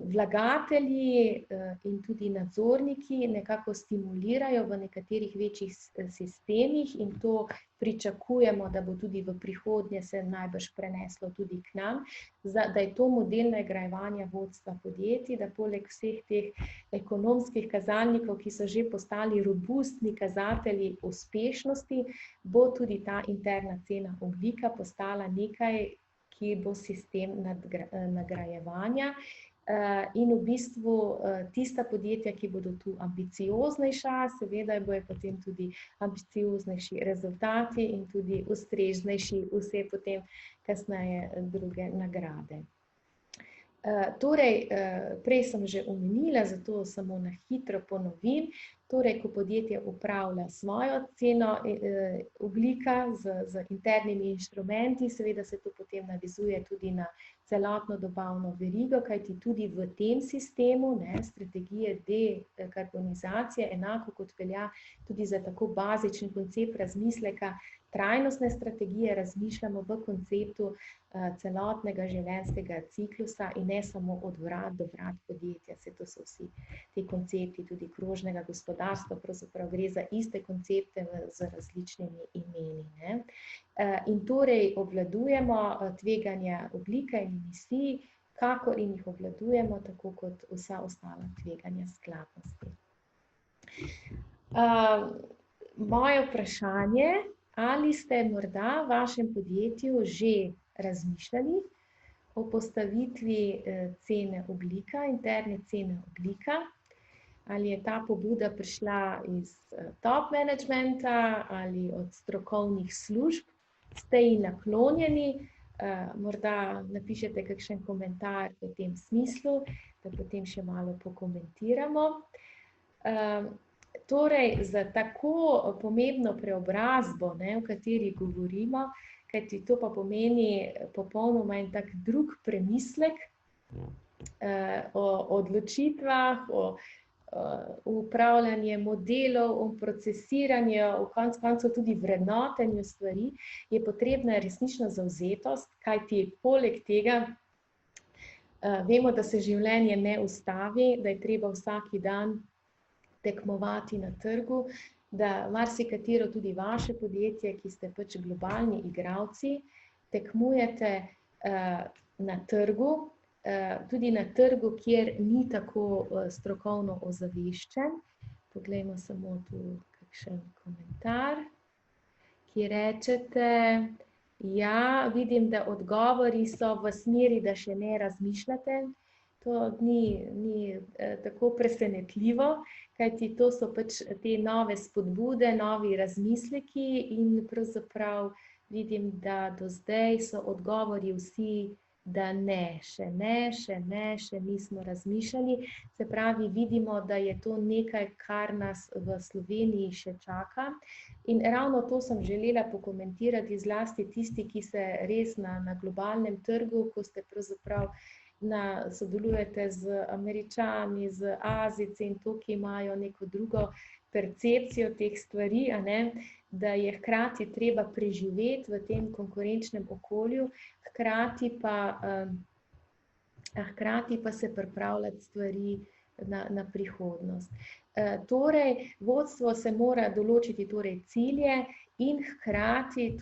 vlagatelji in tudi nadzorniki nekako stimulirajo v nekaterih večjih sistemih in to pričakujemo, da bo tudi v prihodnje se najbrž preneslo tudi k nam, da je to model nagrajevanja vodstva podjetij, da poleg vseh teh ekonomskih kazalnikov, ki so že postali robustni kazatelji uspešnosti, bo tudi ta interna cena ogljika postala nekaj, ki bo sistem nagrajevanja in v bistvu tista podjetja, ki bodo tu ambicioznejša, seveda bojo potem tudi ambicioznejši rezultati in tudi ustreznejši vse potem kasneje druge nagrade. Torej, prej sem že omenila, zato samo na hitro ponovim. Torej, ko podjetje upravlja svojo ceno ogljika z internimi inštrumenti, seveda se to potem navezuje tudi na celotno dobavno verigo, kajti tudi v tem sistemu strategije dekarbonizacije, enako kot velja tudi za tako bazičen koncept razmisleka, trajnostne strategije razmišljamo v konceptu celotnega življenjskega ciklusa in ne samo od vrat do vrat podjetja. To so vsi ti koncepti tudi krožnega gospodarstva, pravzaprav gre za iste koncepte z različnimi imeni. In torej obvladujemo tveganja ogljika in emisij, kakor in jih obvladujemo, tako kot vsa ostala tveganja skladnosti. Moje vprašanje, ali ste morda v vašem podjetju že razmišljali o postavitvi cene ogljika, interne cene ogljika? Ali je ta pobuda prišla iz top managementa ali od strokovnih služb? Ste ji naklonjeni? Morda napišete kakšen komentar v tem smislu, da potem še malo pokomentiramo. Torej, za tako pomembno preobrazbo, o kateri govorimo, kajti to pa pomeni popolnoma en tak drug premislek o odločitvah, o upravljanju modelov, o procesiranju, v koncu koncev tudi vrednotenju stvari, je potrebna resnična zavzetost, kajti poleg tega vemo, da se življenje ne ustavi, da je treba vsaki dan tekmovati na trgu, da marsikatero tudi vaše podjetje, ki ste pač globalni igralci, tekmujete na trgu, tudi na trgu, kjer ni tako strokovno ozaveščen. Poglejmo samo tu kakšen komentar, ki rečete, ja, vidim, da odgovori so v smeri, da še ne razmišljate. To ni tako presenetljivo, kajti to so pač te nove spodbude, novi razmisleki in pravzaprav vidim, da do zdaj so odgovori vsi, da ne, še nismo razmišljali. Se pravi, vidimo, da je to nekaj, kar nas v Sloveniji še čaka. In ravno to sem želela pokomentirati, zlasti tisti, ki se res na globalnem trgu, ko ste pravzaprav sodelujete z Američani, z Azijci in to, ki imajo neko drugo percepcijo teh stvari, da je hkrati treba preživeti v tem konkurenčnem okolju, hkrati pa se pripravljati stvari na prihodnost. Torej, vodstvo se mora določiti cilje in hkrati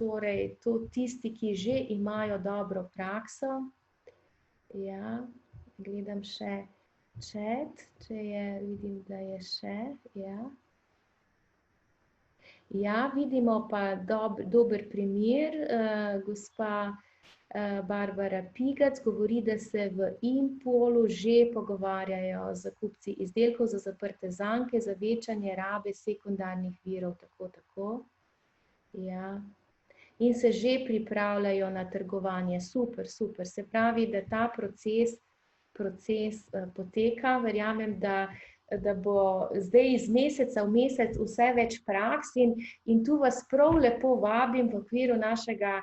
to tisti, ki že imajo dobro prakso. Ja, gledam še chat, vidim, da je še, ja. Ja, vidimo pa dober primer, gospa Barbara Pigac govori, da se v Impolu že pogovarjajo z kupci izdelkov za zaprte zanke, za večanje rabe sekundarnih virov, tako. Ja. In se že pripravljajo na trgovanje. Super. Se pravi, da ta proces poteka. Verjamem, da bo zdaj iz meseca v mesec vse več praks in tu vas prav lepo vabim v okviru našega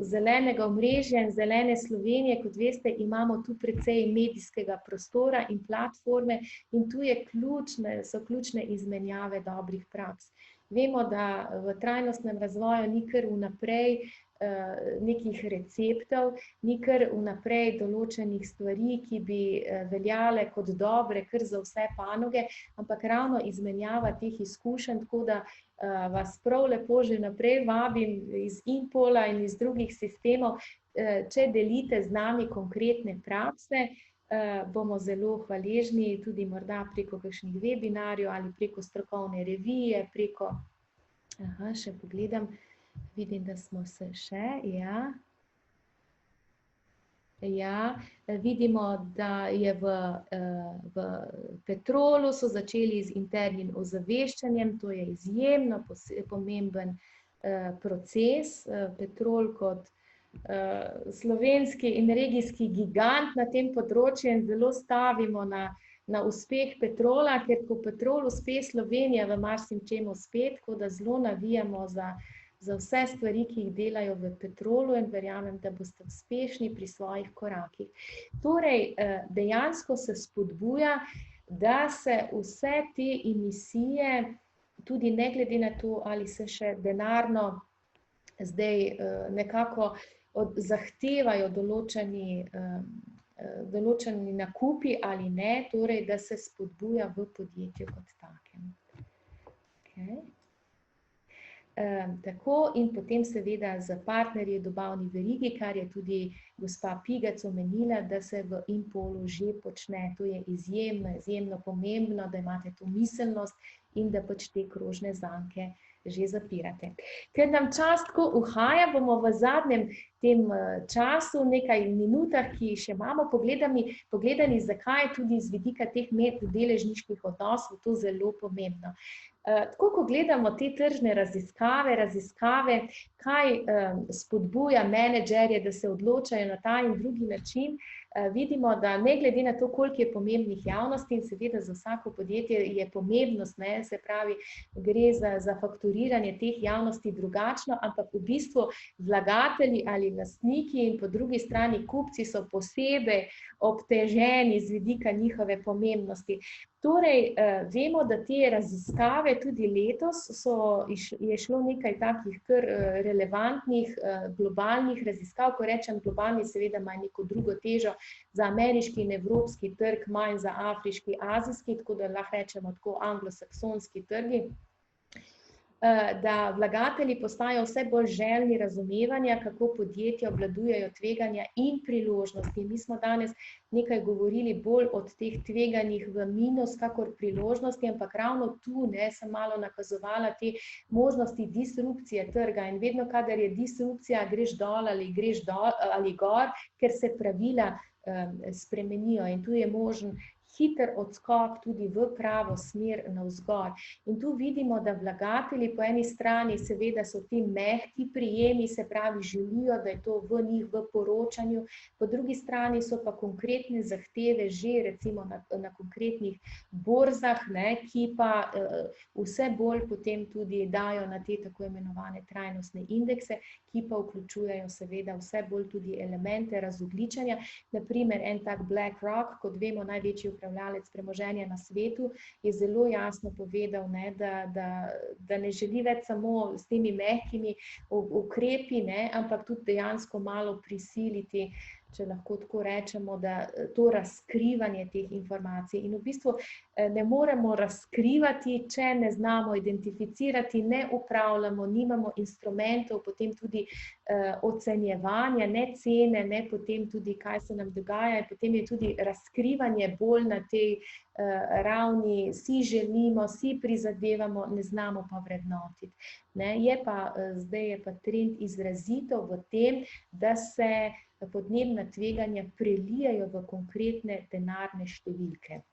zelenega omrežja in zelene Slovenije. Kot veste, imamo tu precej medijskega prostora in platforme in tu so ključne izmenjave dobrih praks. Vemo, da v trajnostnem razvoju ni kar vnaprej nekih receptov, ni kar vnaprej določenih stvari, ki bi veljale kot dobre kar za vse panoge, ampak ravno izmenjava teh izkušenj, tako da vas prav lepo že naprej vabim iz Impola in iz drugih sistemov, če delite z nami konkretne prakse, bomo zelo hvaležni, tudi morda preko kakšnih webinarjev ali preko strokovne revije, še pogledam, vidim, da smo se še, ja. Ja, vidimo, da je v Petrolu so začeli z internim ozaveščanjem, to je izjemno pomemben proces. Petrol kot slovenski in regijski gigant na tem področju in zelo stavimo na uspeh Petrola, ker ko Petrol uspe, Slovenija v marsičem uspe, tako da zelo navijamo za vse stvari, ki jih delajo v Petrolu in verjamem, da boste uspešni pri svojih korakih. Torej, dejansko se spodbuja, da se vse te emisije, tudi ne glede na to, ali se še denarno zdaj nekako zahtevajo določeni nakupi ali ne, torej, da se spodbuja v podjetju kot takem. Okay. Tako in potem seveda z partnerji v dobavni verigi, kar je tudi gospa Pigec omenila, da se v Impolu že počne. To je izjemno pomembno, da imate to miselnost in da pač te krožne zanke že zapirate. Ker nam čas tako uhaja, bomo v zadnjem tem času, nekaj minutah, ki še imamo, pogledali, zakaj je tudi z vidika teh meddeležniških odnosov to zelo pomembno. Tako, ko gledamo te tržne raziskave, kaj spodbuja menedžerje, da se odločajo na ta in drugi način, vidimo, da ne glede na to, koliko je pomembnih javnosti in seveda za vsako podjetje je pomembnost, ne, se pravi, gre za fakturiranje teh javnosti drugačno, ampak v bistvu vlagatelji ali lastniki in po drugi strani kupci so posebej obteženi z vidika njihove pomembnosti. Torej, vemo, da te raziskave tudi letos je šlo nekaj takih kar relevantnih globalnih raziskav, ko rečem globalni, seveda ima neko drugo težo za ameriški in evropski trg, manj za afriški, azijski, tako da lahko rečemo tako anglosaksonski trgi, da vlagatelji postajajo vse bolj željni razumevanja, kako podjetja obvladujejo tveganja in priložnosti. Mi smo danes nekaj govorili bolj od teh tveganjih v minus, kakor priložnosti, ampak ravno tu sem malo nakazovala te možnosti disrupcije trga in vedno, kadar je disrupcija, greš dol ali gor, ker se pravila spremenijo in tu je možen hiter odskok tudi v pravo smer navzgor. In tu vidimo, da vlagatelji po eni strani seveda so ti mehki prijemi, se pravi želijo, da je to v njih v poročanju, po drugi strani so pa konkretne zahteve že recimo na konkretnih borzah, ki pa vse bolj potem tudi dajo na te tako imenovane trajnostne indekse, ki pa vključujejo seveda vse bolj tudi elemente razogljičenja. Na primer, en tak BlackRock, kot vemo, največji upravljalec premoženja na svetu, je zelo jasno povedal, da ne želi več samo s temi mehkimi ukrepi, ampak tudi dejansko malo prisiliti, če lahko tako rečemo, da to razkrivanje teh informacij. In v bistvu ne moremo razkrivati, če ne znamo identificirati, ne upravljamo, nimamo instrumentov, potem tudi ocenjevanja, ne cene, ne potem tudi, kaj se nam dogaja, in potem je tudi razkrivanje bolj na tej ravni, si želimo, si prizadevamo, ne znamo pa vrednotiti. Zdaj je pa trend izrazito v tem, da se podnebna tveganja prelijajo v konkretne denarne številke.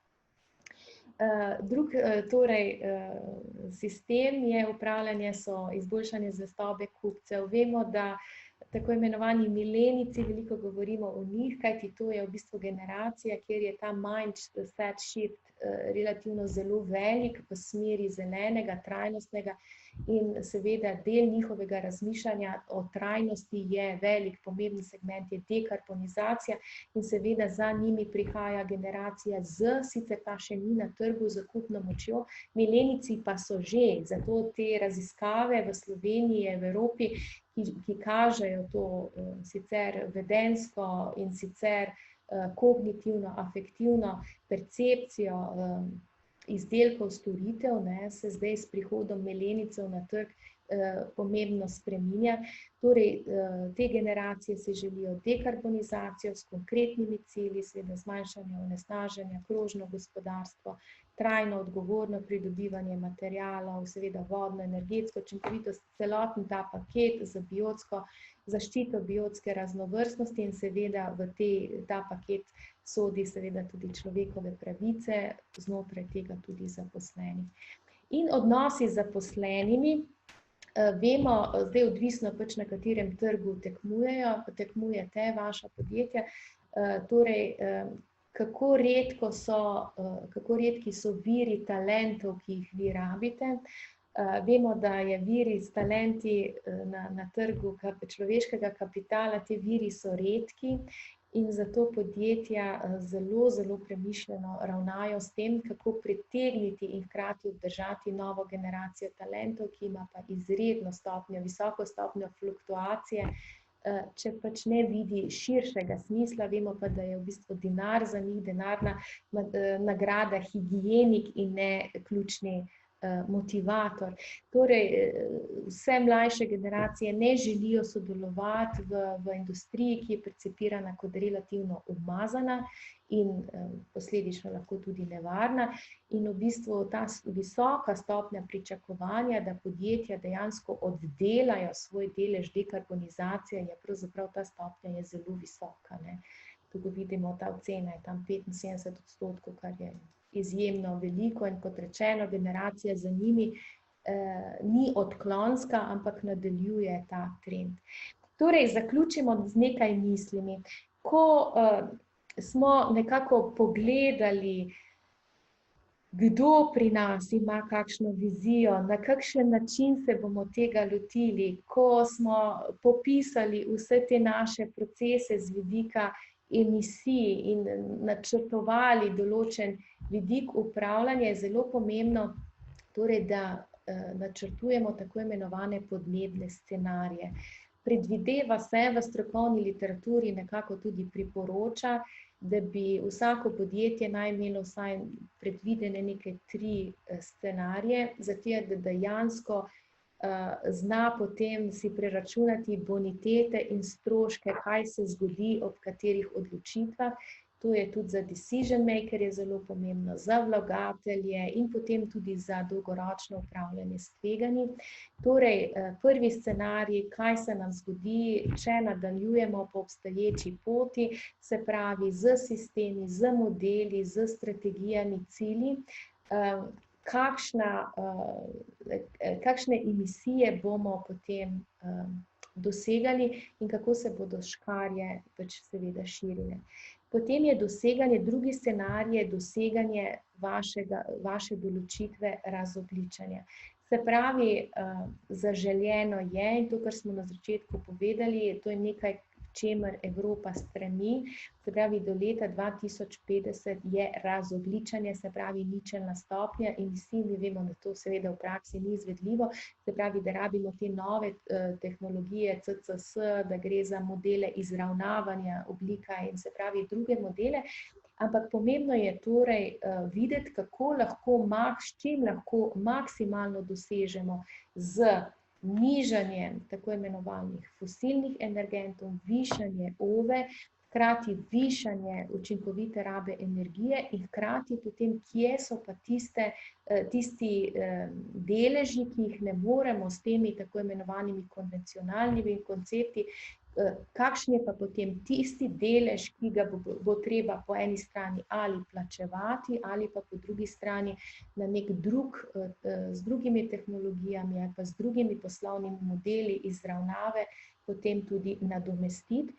Sistem je upravljanje, so izboljšanje zvestobe kupcev. Vemo, da tako imenovani milenijci, veliko govorimo o njih, kajti to je v bistvu generacija, kjer je ta mindset shift relativno zelo velik v smeri zelenega, trajnostnega in seveda del njihovega razmišljanja o trajnosti je velik, pomemben segment je dekarbonizacija in seveda za njimi prihaja generacija Z, sicer pa še ni na trgu z kupno močjo, milenijci pa so že, zato te raziskave v Sloveniji, v Evropi, ki kažejo to sicer vedenjsko in sicer kognitivno, afektivno percepcijo izdelkov, storitev, se zdaj s prihodom milenijcev na trg pomembno spreminja. Torej, te generacije si želijo dekarbonizacijo s konkretnimi cilji, seveda zmanjšanje onesnaženja, krožno gospodarstvo, trajno odgovorno pridobivanje materialov, seveda vodno, energetsko učinkovitost, celoten ta paket za biotsko zaščito biotske raznovrstnosti in seveda v ta paket sodi seveda tudi človekove pravice, znotraj tega tudi zaposleni. In odnosi z zaposlenimi, Vemo, zdaj odvisno pač na katerem trgu tekmujete vaša podjetja, torej kako redki so viri talentov, ki jih vi rabite. Vemo, da je viri s talenti na trgu človeškega kapitala, ti viri so redki in zato podjetja zelo, zelo premišljeno ravnajo s tem, kako pritegniti in hkrati obdržati novo generacijo talentov, ki ima pa izredno stopnjo, visoko stopnjo fluktuacije, če pač ne vidi širšega smisla. Vemo pa, da je v bistvu denar za njih, denarna nagrada higienik in ne ključni motivator. Torej, vse mlajše generacije ne želijo sodelovati v industriji, ki je percipirana kot relativno umazana in posledično lahko tudi nevarna. In v bistvu ta visoka stopnja pričakovanja, da podjetja dejansko oddelajo svoj delež dekarbonizacije, je pravzaprav ta stopnja je zelo visoka, ne. Tukaj vidimo, ta ocena je tam 75%, kar je izjemno veliko in kot rečeno, generacija za njimi ni odklonska, ampak nadaljuje ta trend. Torej, zaključimo z nekaj mislimi. Ko smo nekako pogledali, kdo pri nas ima kakšno vizijo, na kakšen način se bomo tega lotili, ko smo popisali vse te naše procese z vidika emisij in načrtovali določen vidik upravljanja, je zelo pomembno, torej, da načrtujemo tako imenovane podnebne scenarije. Predvideva se v strokovni literaturi, nekako tudi priporoča, da bi vsako podjetje naj imelo vsaj predvidene neke 3 scenarije, zato da dejansko zna potem si preračunati bonitete in stroške, kaj se zgodi ob katerih odločitvah. To je tudi za decision makerje zelo pomembno, za vlagatelje in potem tudi za dolgoročno upravljanje s tveganji. Torej, prvi scenarij, kaj se nam zgodi, če nadaljujemo po obstoječi poti, se pravi z sistemi, z modeli, z strategijami, cilji, kakšne emisije bomo potem dosegali in kako se bodo škarje pač seveda širile. Potem je drugi scenarij je doseganje vaše določitve razogljičenja. Se pravi, zaželeno je, in to, kar smo na začetku povedali, to je nekaj, čemer Evropa stremi, se pravi, do leta 2050 je razogljičenje, se pravi ničelna stopnja emisij. Mi vemo, da to seveda v praksi ni izvedljivo, se pravi, da rabimo te nove tehnologije CCS, da gre za modele izravnavanja ogljika in se pravi druge modele, ampak pomembno je torej videti, s čim lahko maksimalno dosežemo z nižanjem tako imenovanih fosilnih energentov, višanje OVE, hkrati višanje učinkovite rabe energije in hkrati potem, kje so pa tisti deleži, ki jih ne moremo s temi tako imenovanimi konvencionalnimi koncepti, kakšen je pa potem tisti delež, ki ga bo treba po eni strani ali plačevati ali pa po drugi strani na nek drug, z drugimi tehnologijami ali pa z drugimi poslovnimi modeli izravnave potem tudi nadomestiti.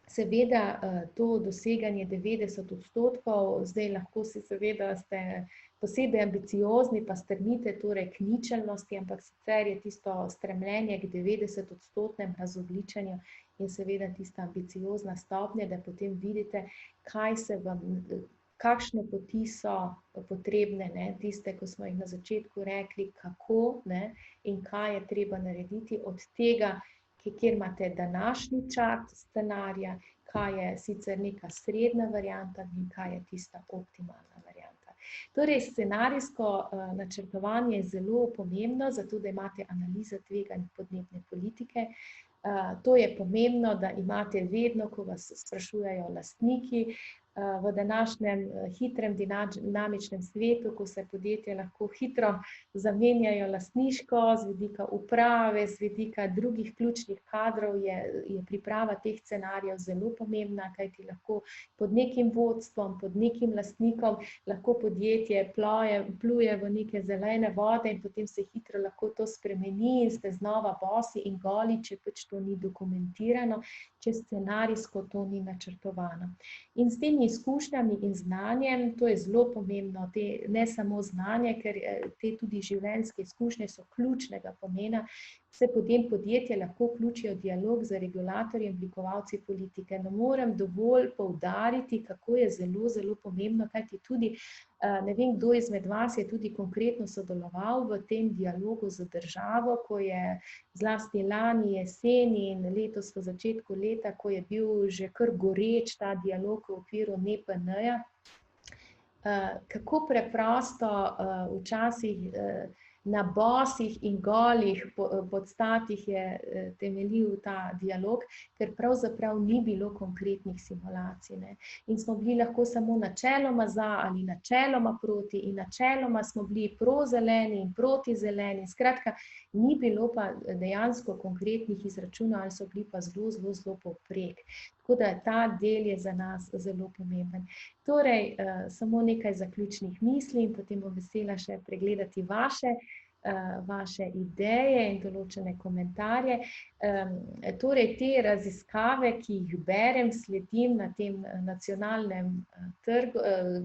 Seveda to doseganje 90%, zdaj lahko si seveda ste posebej ambiciozni pa strmite torej k ničelnosti, ampak sicer je tisto stremljenje k 90% razogljičenju in seveda tista ambiciozna stopnja, da potem vidite, kakšne poti so potrebne, ne, tiste, ko smo jih na začetku rekli, kako, ne, in kaj je treba narediti od tega, kjer imate današnji čart scenarija, kaj je sicer neka srednja varianta in kaj je tista optimalna varianta. Torej, scenarijsko načrtovanje je zelo pomembno, zato da imate analizo tveganj podnebne politike. To je pomembno, da imate vedno, ko vas sprašujejo lastniki, v današnjem hitrem, dinamičnem svetu, ko se podjetja lahko hitro zamenjajo lastniško, z vidika uprave, z vidika drugih ključnih kadrov, je priprava teh scenarijev zelo pomembna, kajti lahko pod nekim vodstvom, pod nekim lastnikom lahko podjetje pluje v neke zelene vode in potem se hitro lahko to spremeni in ste znova bosi in goli, če pač to ni dokumentirano, če scenarijsko to ni načrtovano. In s temi izkušnjami in znanjem, to je zelo pomembno, ne samo znanje, ker te tudi življenjske izkušnje so ključnega pomena, se potem podjetje lahko vključijo v dialog z regulatorji in oblikovalci politike. Ne morem dovolj poudariti, kako je zelo, zelo pomembno, kajti tudi ne vem, kdo izmed vas je tudi konkretno sodeloval v tem dialogu z državo, ko je zlasti lani jeseni in letos v začetku leta, ko je bil že kar goreč ta dialog v okviru NEPN-ja. Kako preprosto včasih na bosih in golih podstatih je temeljil ta dialog, ker pravzaprav ni bilo konkretnih simulacij, ne. In smo bili lahko samo načeloma za ali načeloma proti in načeloma smo bili prozeleni in protizeleni. Skratka, ni bilo pa dejansko konkretnih izračunov ali so bili pa zelo, zelo, zelo povprek. Tako da ta del je za nas zelo pomemben. Torej, samo nekaj zaključnih misli in potem bom vesela še pregledati vaše ideje in določene komentarje. Torej, te raziskave, ki jih berem, sledim na tem nacionalnem trgu,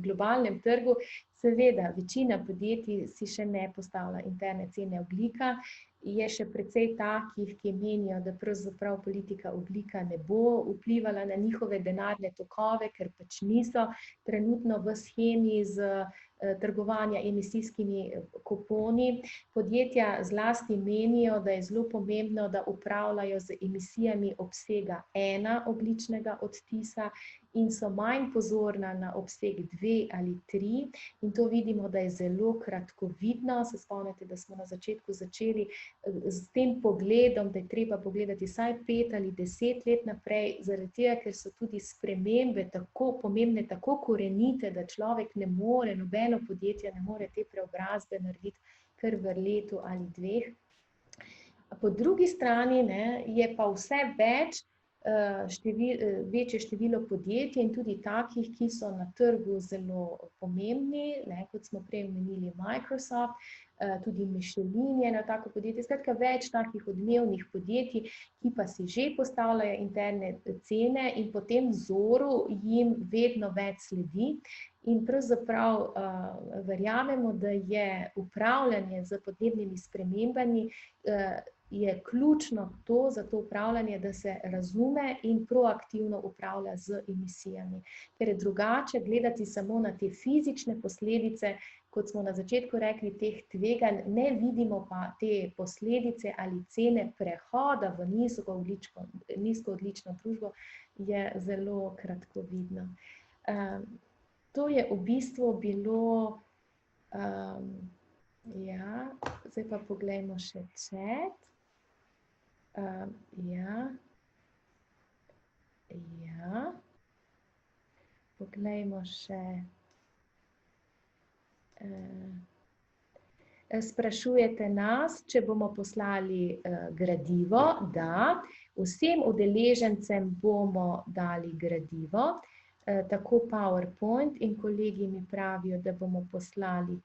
globalnem trgu, seveda, večina podjetij si še ne postavlja interne cene ogljika, je še precej takih, ki menijo, da pravzaprav politika ogljika ne bo vplivala na njihove denarne tokove, ker pač niso trenutno v shemi z trgovanja emisijskimi kuponi. Podjetja zlasti menijo, da je zelo pomembno, da upravljajo z emisijami obsega 1 ogljičnega odtisa in so manj pozorna na obseg 2 ali 3. In to vidimo, da je zelo kratkovidno. Se spomnite, da smo na začetku začeli s tem pogledom, da je treba pogledati vsaj 5 ali 10 let naprej, zaradi tega, ker so tudi spremembe tako pomembne, tako korenite, da človek ne more, nobeno podjetje ne more te preobrazbe narediti kar v letu ali 2. Po drugi strani, ne, je pa vse več večje število podjetij in tudi takih, ki so na trgu zelo pomembni, ne, kot smo prej omenili Microsoft, tudi Michelin je eno tako podjetje, skratka več takih odmevnih podjetij, ki pa si že postavljajo interne cene in po tem vzoru jim vedno več sledi. In pravzaprav verjamemo, da je upravljanje z podnebnimi spremembami je ključno za to upravljanje, da se razume in proaktivno upravlja z emisijami. Ker je drugače gledati samo na te fizične posledice, kot smo na začetku rekli, teh tveganj, ne vidimo pa te posledice ali cene prehoda v nizkoogljično družbo, je zelo kratkovidno. To je v bistvu bilo, ja, zdaj pa poglejmo še chat. Poglejmo še. Sprašujete nas, če bomo poslali gradivo. Da, vsem udeležencem bomo dali gradivo, tako PowerPoint, in kolegi mi pravijo, da bomo poslali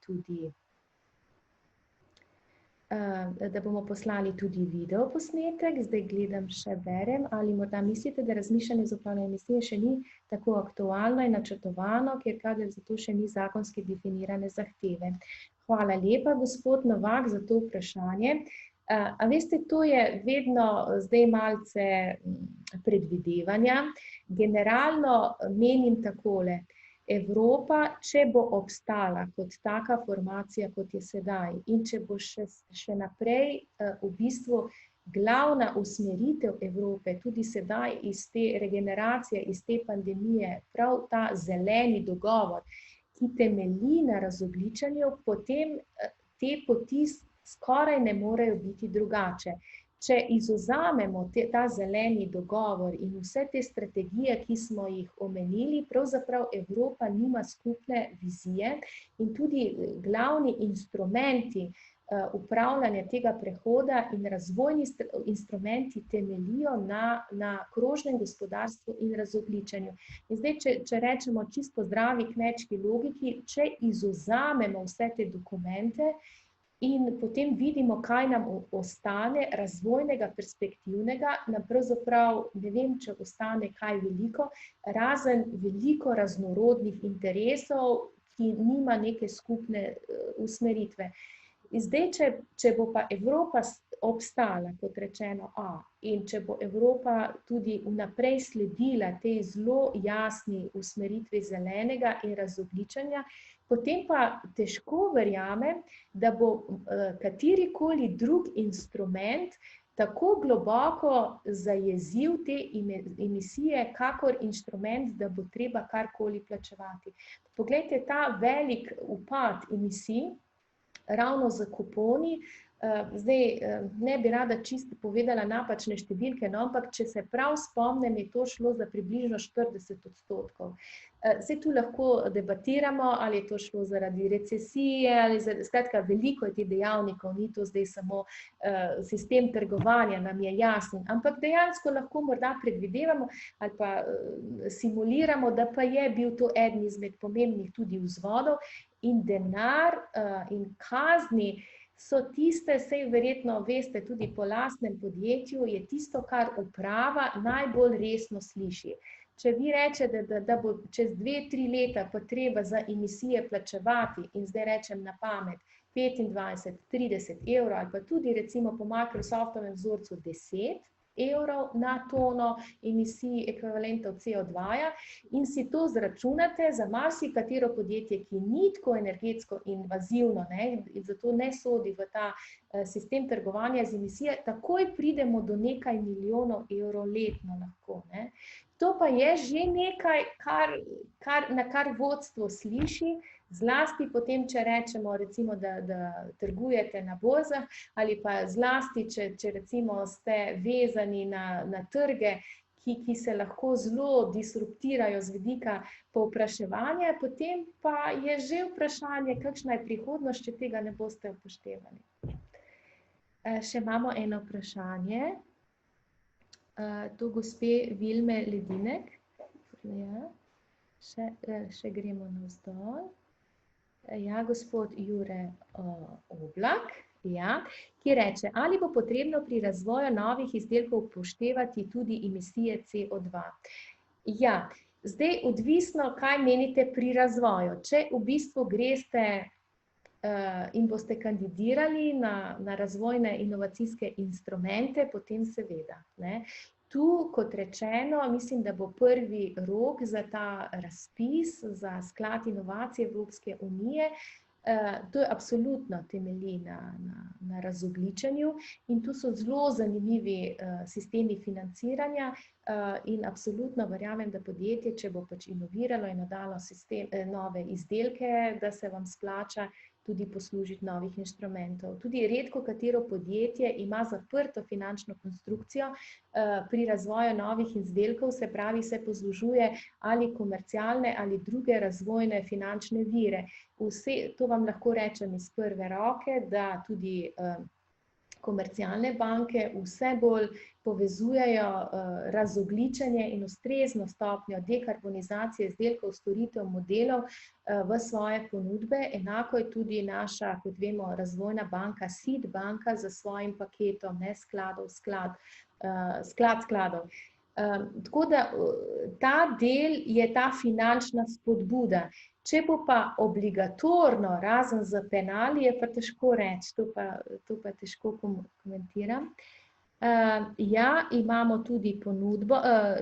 tudi video posnetek. Zdaj gledam še, berem, ali morda mislite, da razmišljanje z upravljanjem emisij še ni tako aktualno in načrtovano, ker kadar za to še ni zakonski definirane zahteve. Hvala lepa, gospod Novak, za to vprašanje. A veste, to je vedno zdaj malce predvidevanja. Generalno menim takole. Evropa, če bo obstala kot taka formacija, kot je sedaj, in če bo še naprej v bistvu glavna usmeritev Evrope, tudi sedaj iz te regeneracije, iz te pandemije, prav ta zeleni dogovor, ki temelji na razogljičenju, potem te poti skoraj ne morejo biti drugače. če izvzamemo ta zeleni dogovor in vse te strategije, ki smo jih omenili, pravzaprav Evropa nima skupne vizije in tudi glavni instrumenti upravljanja tega prehoda in razvojni instrumenti temeljijo na krožnem gospodarstvu in razogljičenju. In zdaj, če rečemo čisto zdravi kmečki logiki, če izvzamemo vse te dokumente, in potem vidimo, kaj nam ostane razvojnega, perspektivnega, nam pravzaprav ne vem, če ostane kaj veliko, razen veliko raznorodnih interesov, ki nima neke skupne usmeritve. Zdaj, če bo pa Evropa obstala, kot rečeno, in če bo Evropa tudi vnaprej sledila tej zelo jasni usmeritvi zelenega in razogljičenja, potem pa težko verjamem, da bo katerikoli drug instrument tako globoko zajezil te emisije, kakor inštrument, da bo treba karkoli plačevati. Poglejte, ta velik upad emisij, ravno z kuponi, zdaj ne bi rada čisto povedala napačne številke, no, ampak če se prav spomnim, je to šlo za približno 40%. Zdaj tu lahko debatiramo, ali je to šlo zaradi recesije, ali skratka, veliko je teh dejavnikov, ni to zdaj samo sistem trgovanja, nam je jasen, ampak dejansko lahko morda predvidevamo ali pa simuliramo, da pa je bil to eden izmed pomembnih tudi vzvodov in denar in kazni so tiste, saj verjetno veste tudi po lastnem podjetju, je tisto, kar uprava najbolj resno sliši. Če vi rečete, da bo čez 2-3 leta potreba za emisije plačevati in zdaj rečem na pamet 25-30 evrov ali pa tudi recimo po Microsoftovem vzorcu 10 evrov na tono emisij ekvivalentov CO2 in si to zračunate za marsikatero podjetje, ki ni tako energetsko invazivno, in zato ne sodi v ta sistem trgovanja z emisije, takoj pridemo do nekaj milijonov evrov letno lahko. To pa je že nekaj, na kar vodstvo sliši, zlasti potem, če rečemo, recimo, da trgujete na borzah, ali pa zlasti, če recimo ste vezani na trge, ki se lahko zelo disruptirajo z vidika povpraševanja, potem pa je že vprašanje, kakšna je prihodnost, če tega ne boste upoštevali. Še imamo eno vprašanje. To gospe Vilme Ledinek. Ja. Še gremo navzdol. Ja, gospod Jure Oblak, ja, ki reče, ali bo potrebno pri razvoju novih izdelkov upoštevati tudi emisije CO2. Ja, zdaj odvisno, kaj menite pri razvoju. Če v bistvu greste in boste kandidirali na razvojne inovacijske instrumente, potem seveda. Tu, kot rečeno, mislim, da bo prvi rok za ta razpis za sklad inovacije Evropske unije. To je absolutno temelji na razogljičenju in tu so zelo zanimivi sistemi financiranja in absolutno verjamem, da podjetje, če bo pač inoviralo in dalo nove izdelke, da se vam splača tudi poslužiti novih inštrumentov. Tudi redko katero podjetje ima zaprto finančno konstrukcijo pri razvoju novih izdelkov, se pravi, se poslužuje ali komercialne ali druge razvojne finančne vire. To vam lahko rečem iz prve roke, da tudi komercialne banke vse bolj povezujejo razogljičenje in ustrezno stopnjo dekarbonizacije izdelkov, storitev, modelov v svoje ponudbe. Enako je tudi naša, kot vemo, razvojna banka, SID banka za svojim paketom, ne skladov, skladov. Tako da ta del je ta finančna spodbuda. Če bo pa obligatorno, razen za penali, je pa težko reči, to pa težko komentiram. Ja, imamo tudi ponudbo,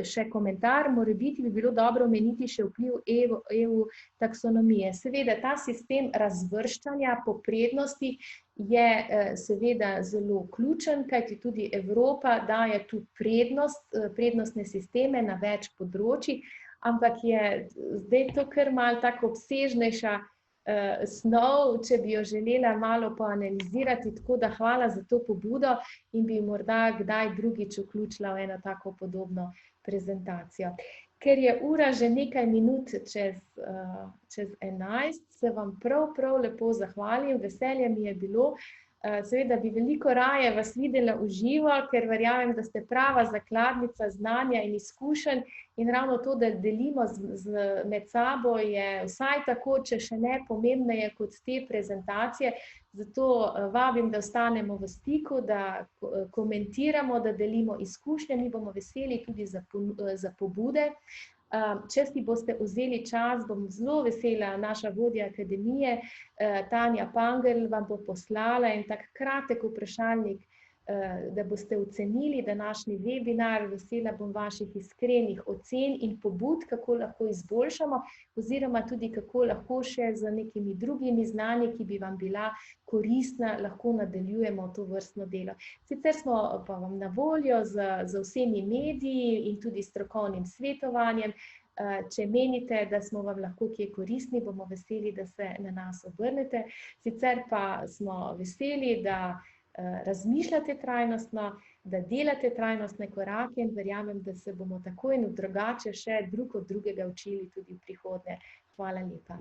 še komentar, morebiti bi bilo dobro omeniti še vpliv EU taksonomije. Seveda, ta sistem razvrščanja po prednosti je seveda zelo ključen, kajti tudi Evropa daje tu prednostne sisteme na več področjih, ampak je zdaj to kar malo tako obsežnejša snov, če bi jo želela malo poanalizirati, tako da hvala za to pobudo in bi morda kdaj drugič vključila v eno tako podobno prezentacijo. Ker je ura že nekaj minut čez 11, se vam prav lepo zahvalim, veselje mi je bilo. Seveda bi veliko raje vas videla v živo, ker verjamem, da ste prava zakladnica znanja in izkušenj in ravno to, da delimo med sabo, je vsaj tako, če še ne pomembneje kot te prezentacije. Zato vabim, da ostanemo v stiku, da komentiramo, da delimo izkušnje, mi bomo veseli tudi za pobude. Če si boste vzeli čas, bom zelo vesela, naša vodja akademije, Tanja Pangerl, vam bo poslala en tak kratek vprašalnik, da boste ocenili današnji webinar. Vesela bom vaših iskrenih ocen in pobud, kako lahko izboljšamo, oziroma tudi kako lahko še z nekimi drugimi znanji, ki bi vam bila koristna, lahko nadaljujemo to vrstno delo. Sicer smo pa vam na voljo z vsemi mediji in tudi strokovnim svetovanjem. Če menite, da smo vam lahko kje koristni, bomo veseli, da se na nas obrnete. Sicer pa smo veseli, da razmišljate trajnostno, da delate trajnostne korake in verjamem, da se bomo tako in drugače še drug od drugega učili tudi v prihodnje. Hvala lepa.